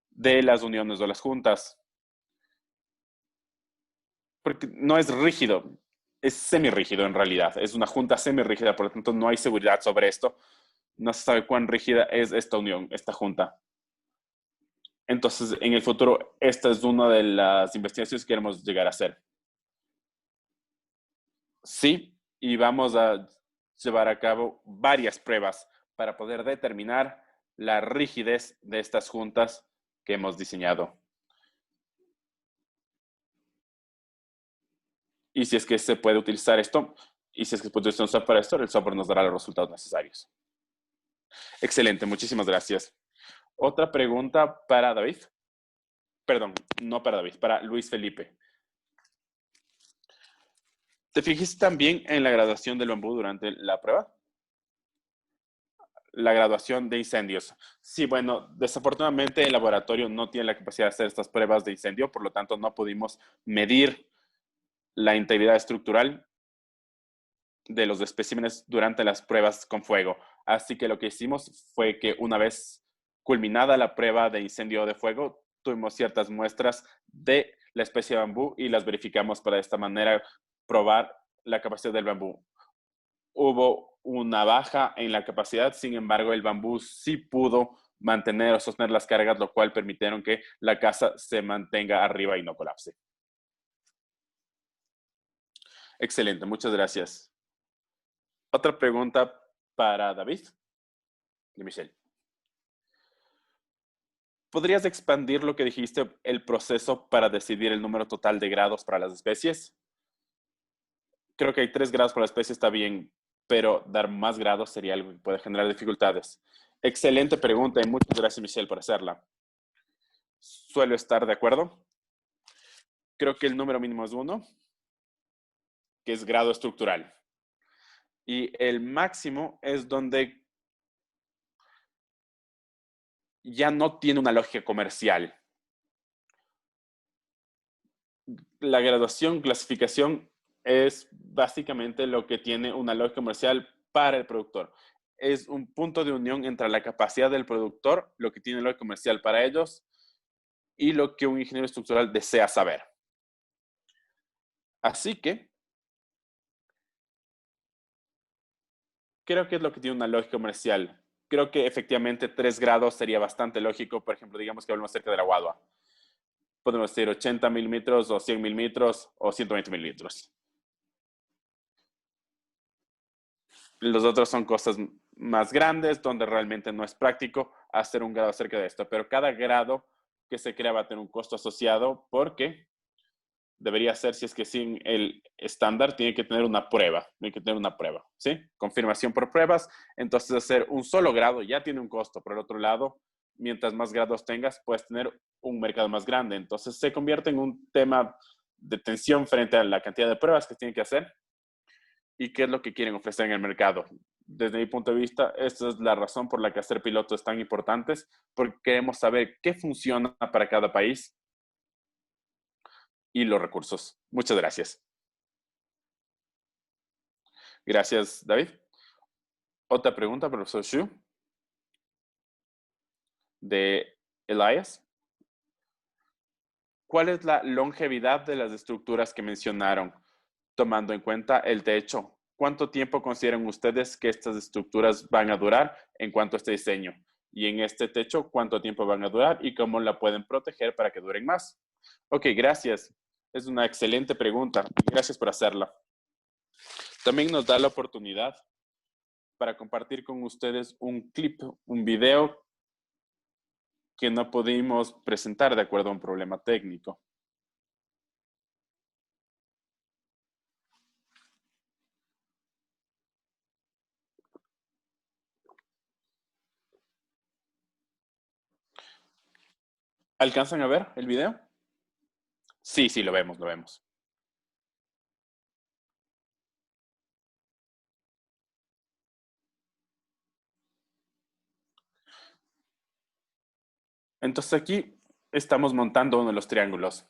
de las uniones o las juntas. Porque no es rígido, es semirrígido en realidad. Es una junta semirrígida, por lo tanto no hay seguridad sobre esto. No se sabe cuán rígida es esta unión, esta junta. Entonces, en el futuro, esta es una de las investigaciones que queremos llegar a hacer. Sí, y vamos a llevar a cabo varias pruebas para poder determinar la rigidez de estas juntas que hemos diseñado. Y si es que se puede utilizar esto, y si es que se puede utilizar para esto, el software nos dará los resultados necesarios. Excelente, muchísimas gracias. Otra pregunta para David. Perdón, no para David, para Luis Felipe. ¿Te fijaste también en la graduación del bambú durante la prueba? La graduación de incendios. Sí, bueno, desafortunadamente el laboratorio no tiene la capacidad de hacer estas pruebas de incendio, por lo tanto no pudimos medir la integridad estructural de los especímenes durante las pruebas con fuego. Así que lo que hicimos fue que una vez culminada la prueba de incendio de fuego, tuvimos ciertas muestras de la especie de bambú y las verificamos para de esta manera probar la capacidad del bambú. Hubo una baja en la capacidad, sin embargo, el bambú sí pudo mantener o sostener las cargas, lo cual permitieron que la casa se mantenga arriba y no colapse. Excelente, muchas gracias. Otra pregunta para David y Michelle. ¿Podrías expandir lo que dijiste, el proceso para decidir el número total de grados para las especies? Creo que hay 3 grados por la especie, está bien, pero dar más grados sería algo que puede generar dificultades. Excelente pregunta y muchas gracias, Michelle, por hacerla. Suelo estar de acuerdo. Creo que el número mínimo es 1, que es grado estructural. Y el máximo es donde ya no tiene una lógica comercial. La graduación, clasificación es básicamente lo que tiene una lógica comercial para el productor. Es un punto de unión entre la capacidad del productor, lo que tiene lógica comercial para ellos, y lo que un ingeniero estructural desea saber. Así que, creo que es lo que tiene una lógica comercial. Creo que efectivamente 3 grados sería bastante lógico. Por ejemplo, digamos que hablamos acerca de la guadua. Podemos decir 80 milímetros o 100 milímetros o 120 milímetros. Los otros son cosas más grandes donde realmente no es práctico hacer un grado acerca de esto. Pero cada grado que se crea va a tener un costo asociado porque debería ser, si es que sin el estándar, tiene que tener una prueba. Tiene que tener una prueba, ¿sí? Confirmación por pruebas. Entonces, hacer un solo grado ya tiene un costo. Por el otro lado, mientras más grados tengas, puedes tener un mercado más grande. Entonces, se convierte en un tema de tensión frente a la cantidad de pruebas que tienen que hacer y qué es lo que quieren ofrecer en el mercado. Desde mi punto de vista, esta es la razón por la que hacer pilotos es tan importantes, porque queremos saber qué funciona para cada país y los recursos. Muchas gracias. Gracias, David. Otra pregunta, profesor Xu, de Elias. ¿Cuál es la longevidad de las estructuras que mencionaron, tomando en cuenta el techo? ¿Cuánto tiempo consideran ustedes que estas estructuras van a durar en cuanto a este diseño? Y en este techo, ¿cuánto tiempo van a durar y cómo la pueden proteger para que duren más? Ok, gracias. Es una excelente pregunta. Gracias por hacerla. También nos da la oportunidad para compartir con ustedes un clip, un video que no pudimos presentar de acuerdo a un problema técnico. ¿Alcanzan a ver el video? Sí, sí, lo vemos, lo vemos. Entonces aquí estamos montando uno de los triángulos.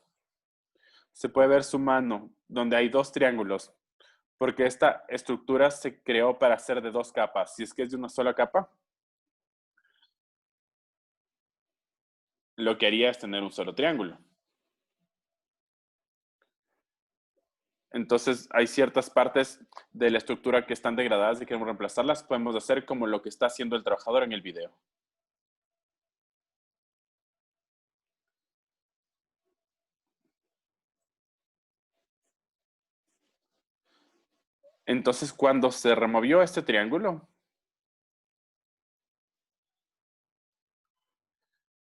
Se puede ver su mano, donde hay 2 triángulos, porque esta estructura se creó para ser de 2 capas. Si es que es de una sola capa, lo que haría es tener un solo triángulo. Entonces, hay ciertas partes de la estructura que están degradadas y queremos reemplazarlas. Podemos hacer como lo que está haciendo el trabajador en el video. Entonces, cuando se removió este triángulo,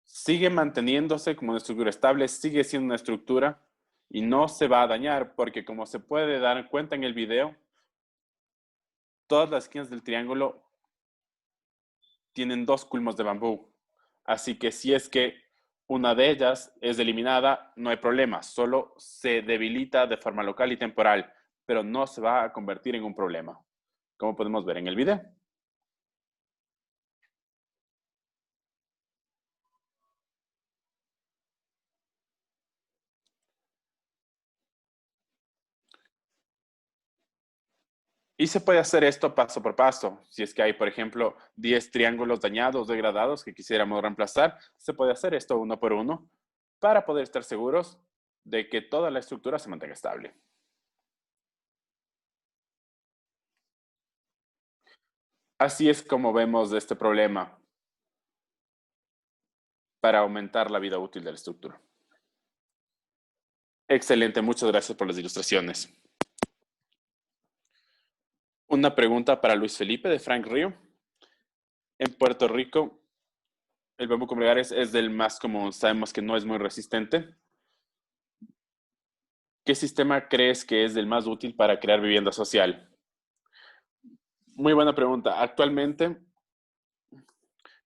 sigue manteniéndose como una estructura estable, sigue siendo una estructura y no se va a dañar porque, como se puede dar cuenta en el video, todas las esquinas del triángulo tienen 2 culmos de bambú. Así que si es que una de ellas es eliminada, no hay problema, solo se debilita de forma local y temporal, pero no se va a convertir en un problema, como podemos ver en el video. Y se puede hacer esto paso por paso. Si es que hay, por ejemplo, 10 triángulos dañados, degradados que quisiéramos reemplazar, se puede hacer esto uno por uno para poder estar seguros de que toda la estructura se mantenga estable. Así es como vemos este problema para aumentar la vida útil de la estructura. Excelente, muchas gracias por las ilustraciones. Una pregunta para Luis Felipe de Frank Río. En Puerto Rico, el bambú con vulgaris es del más común. Sabemos que no es muy resistente. ¿Qué sistema crees que es el más útil para crear vivienda social? Muy buena pregunta. Actualmente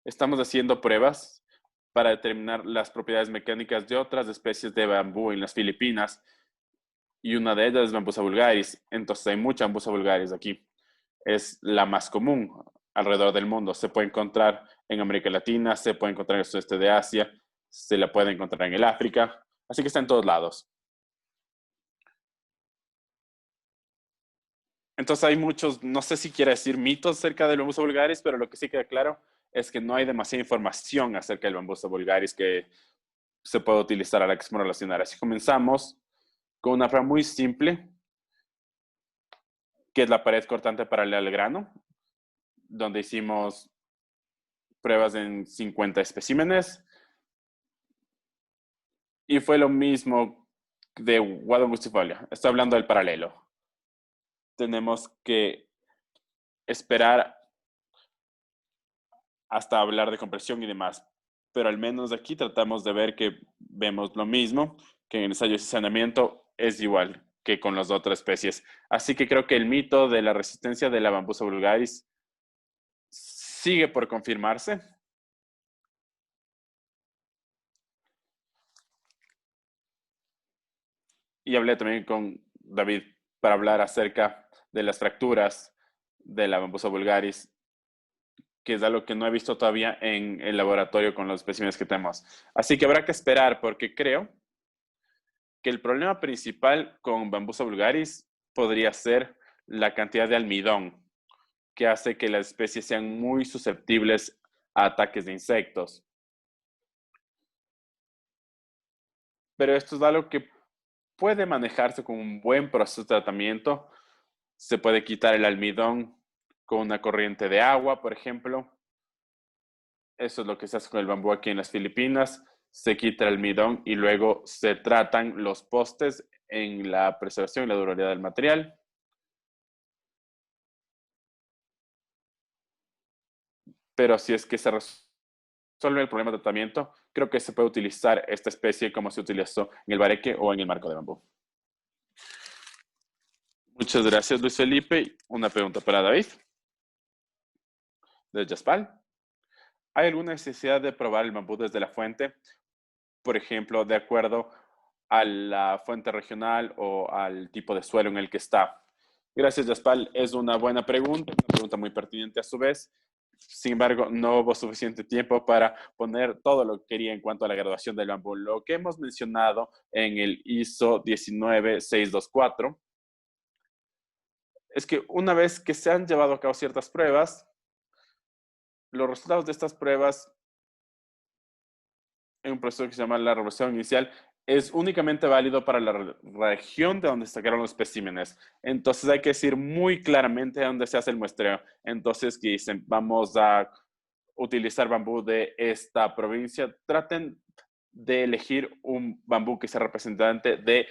estamos haciendo pruebas para determinar las propiedades mecánicas de otras especies de bambú en las Filipinas y una de ellas es Bambusa vulgaris. Entonces hay mucha Bambusa vulgaris aquí. Es la más común alrededor del mundo. Se puede encontrar en América Latina, se puede encontrar en el sudeste de Asia, se la puede encontrar en el África, así que está en todos lados. Entonces hay muchos, no sé si quiere decir mitos acerca del Bambusa vulgaris, pero lo que sí queda claro es que no hay demasiada información acerca del Bambusa vulgaris que se puede utilizar a la que se relacionar. Así comenzamos con una prueba muy simple, que es la pared cortante paralela al grano, donde hicimos pruebas en 50 especímenes. Y fue lo mismo de Wadham Bustifolia. Estoy hablando del paralelo. Tenemos que esperar hasta hablar de compresión y demás. Pero al menos aquí tratamos de ver que vemos lo mismo, que en el ensayo de saneamiento es igual que con las otras especies. Así que creo que el mito de la resistencia de la Bambusa vulgaris sigue por confirmarse. Y hablé también con David para hablar acerca de las fracturas de la Bambusa vulgaris, que es algo que no he visto todavía en el laboratorio con los especímenes que tenemos. Así que habrá que esperar porque creo que el problema principal con Bambusa vulgaris podría ser la cantidad de almidón, que hace que las especies sean muy susceptibles a ataques de insectos. Pero esto es algo que puede manejarse con un buen proceso de tratamiento. Se puede quitar el almidón con una corriente de agua, por ejemplo. Eso es lo que se hace con el bambú aquí en las Filipinas. Se quita el almidón y luego se tratan los postes en la preservación y la durabilidad del material. Pero si es que se resuelve el problema de tratamiento, creo que se puede utilizar esta especie como se utilizó en el bareque o en el marco de bambú. Muchas gracias, Luis Felipe. Una pregunta para David. De Jaspal. ¿Hay alguna necesidad de probar el bambú desde la fuente? Por ejemplo, de acuerdo a la fuente regional o al tipo de suelo en el que está. Gracias, Jaspal. Es una buena pregunta, una pregunta muy pertinente a su vez. Sin embargo, no hubo suficiente tiempo para poner todo lo que quería en cuanto a la graduación del bambú. Lo que hemos mencionado en el ISO 19624 es que una vez que se han llevado a cabo ciertas pruebas, los resultados de estas pruebas en un proceso que se llama la regulación inicial es únicamente válido para la región de donde sacaron los especímenes. Entonces hay que decir muy claramente dónde se hace el muestreo. Entonces que dicen, vamos a utilizar bambú de esta provincia, traten de elegir un bambú que sea representante de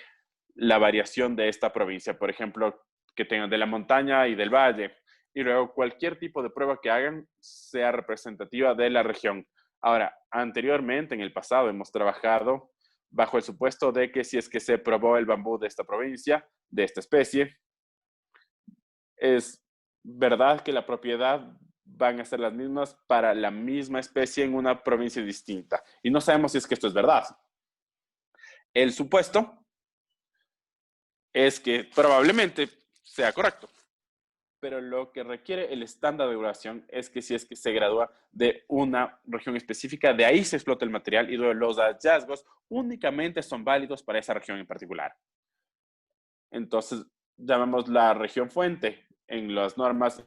la variación de esta provincia. Por ejemplo, que tengan de la montaña y del valle. Y luego cualquier tipo de prueba que hagan sea representativa de la región. Ahora, anteriormente, en el pasado, hemos trabajado bajo el supuesto de que si es que se probó el bambú de esta provincia, de esta especie, es verdad que la propiedad van a ser las mismas para la misma especie en una provincia distinta. Y no sabemos si es que esto es verdad. El supuesto es que probablemente sea correcto. Pero lo que requiere el estándar de graduación es que si es que se gradúa de una región específica, de ahí se explota el material y los hallazgos únicamente son válidos para esa región en particular. Entonces, llamamos la región fuente en las normas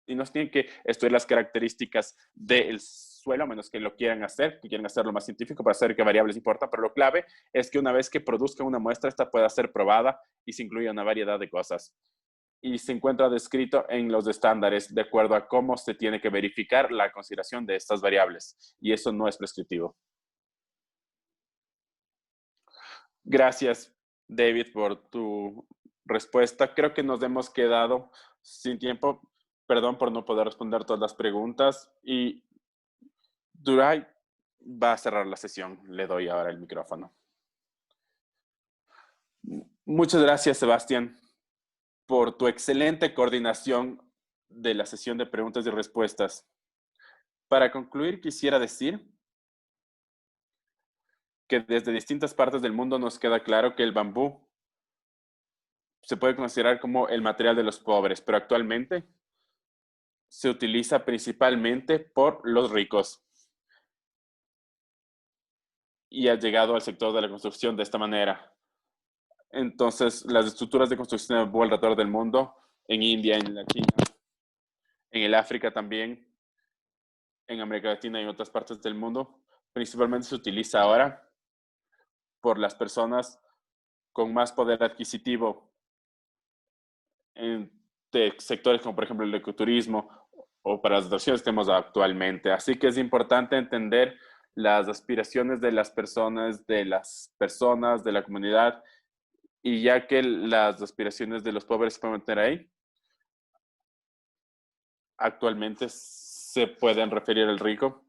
y nos tienen que estudiar las características del suelo, a menos que lo quieran hacer, que quieran hacerlo más científico para saber qué variables importan, pero lo clave es que una vez que produzcan una muestra, esta pueda ser probada y se incluya una variedad de cosas. Y se encuentra descrito en los estándares de acuerdo a cómo se tiene que verificar la consideración de estas variables. Y eso no es prescriptivo. Gracias, David, por tu respuesta. Creo que nos hemos quedado sin tiempo. Perdón por no poder responder todas las preguntas. Y Duray va a cerrar la sesión. Le doy ahora el micrófono. Muchas gracias, Sebastián, por tu excelente coordinación de la sesión de preguntas y respuestas. Para concluir, quisiera decir que desde distintas partes del mundo nos queda claro que el bambú se puede considerar como el material de los pobres, pero actualmente se utiliza principalmente por los ricos y ha llegado al sector de la construcción de esta manera. Entonces, las estructuras de construcción de bambú alrededor del mundo, en India, en la China, en el África también, en América Latina y en otras partes del mundo, principalmente se utiliza ahora por las personas con más poder adquisitivo en sectores como por ejemplo el ecoturismo o para las atracciones que tenemos actualmente. Así que es importante entender las aspiraciones de las personas, de la comunidad, y ya que las aspiraciones de los pobres se pueden meter ahí, actualmente se pueden referir al rico.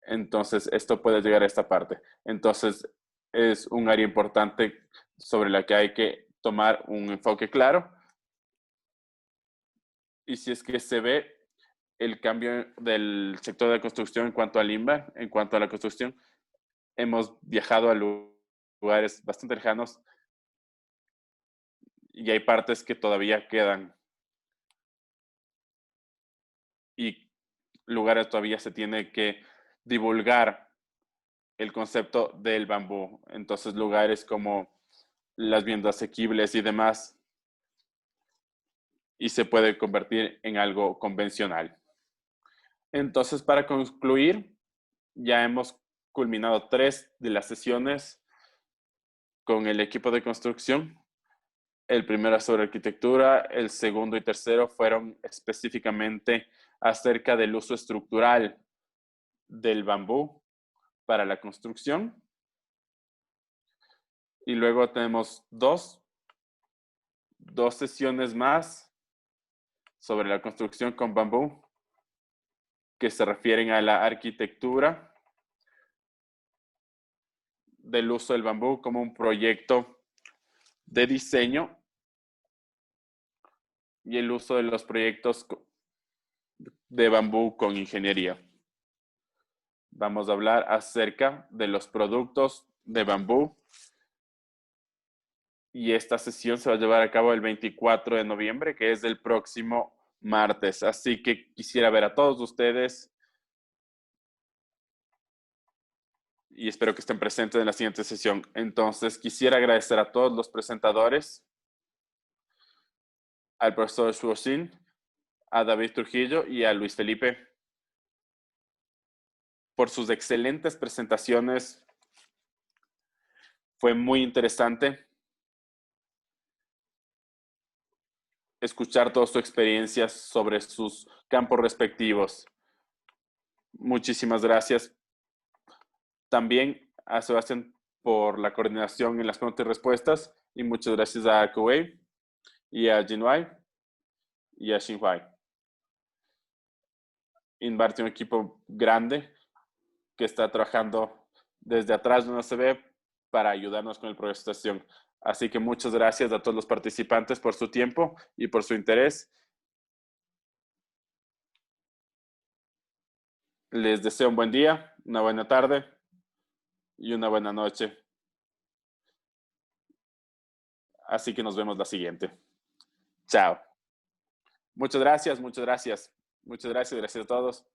Entonces, esto puede llegar a esta parte. Entonces, es un área importante sobre la que hay que tomar un enfoque claro. Y si es que se ve el cambio del sector de construcción en cuanto al INBA, en cuanto a la construcción, hemos viajado a lugares bastante lejanos y hay partes que todavía quedan. Y lugares todavía se tiene que divulgar el concepto del bambú. Entonces, lugares como las viviendas asequibles y demás, y se puede convertir en algo convencional. Entonces, para concluir, ya hemos culminado 3 de las sesiones con el equipo de construcción. El primero sobre arquitectura, el segundo y tercero fueron específicamente acerca del uso estructural del bambú para la construcción. Y luego tenemos dos sesiones más sobre la construcción con bambú que se refieren a la arquitectura del uso del bambú como un proyecto de diseño y el uso de los proyectos de bambú con ingeniería. Vamos a hablar acerca de los productos de bambú y esta sesión se va a llevar a cabo el 24 de noviembre, que es el próximo martes. Así que quisiera ver a todos ustedes y espero que estén presentes en la siguiente sesión. Entonces, quisiera agradecer a todos los presentadores, al profesor Shuoshin, a David Trujillo y a Luis Felipe por sus excelentes presentaciones. Fue muy interesante escuchar toda su experiencia sobre sus campos respectivos. Muchísimas gracias. También a Sebastián por la coordinación en las preguntas y respuestas y muchas gracias a Kuwei y a Jinwei y a Xinhuai. Invar tiene un equipo grande que está trabajando desde atrás de una CB para ayudarnos con el proceso de estación. Así que muchas gracias a todos los participantes por su tiempo y por su interés. Les deseo un buen día, una buena tarde y una buena noche. Así que nos vemos la siguiente. Chao. Muchas gracias, muchas gracias. Muchas gracias, gracias a todos.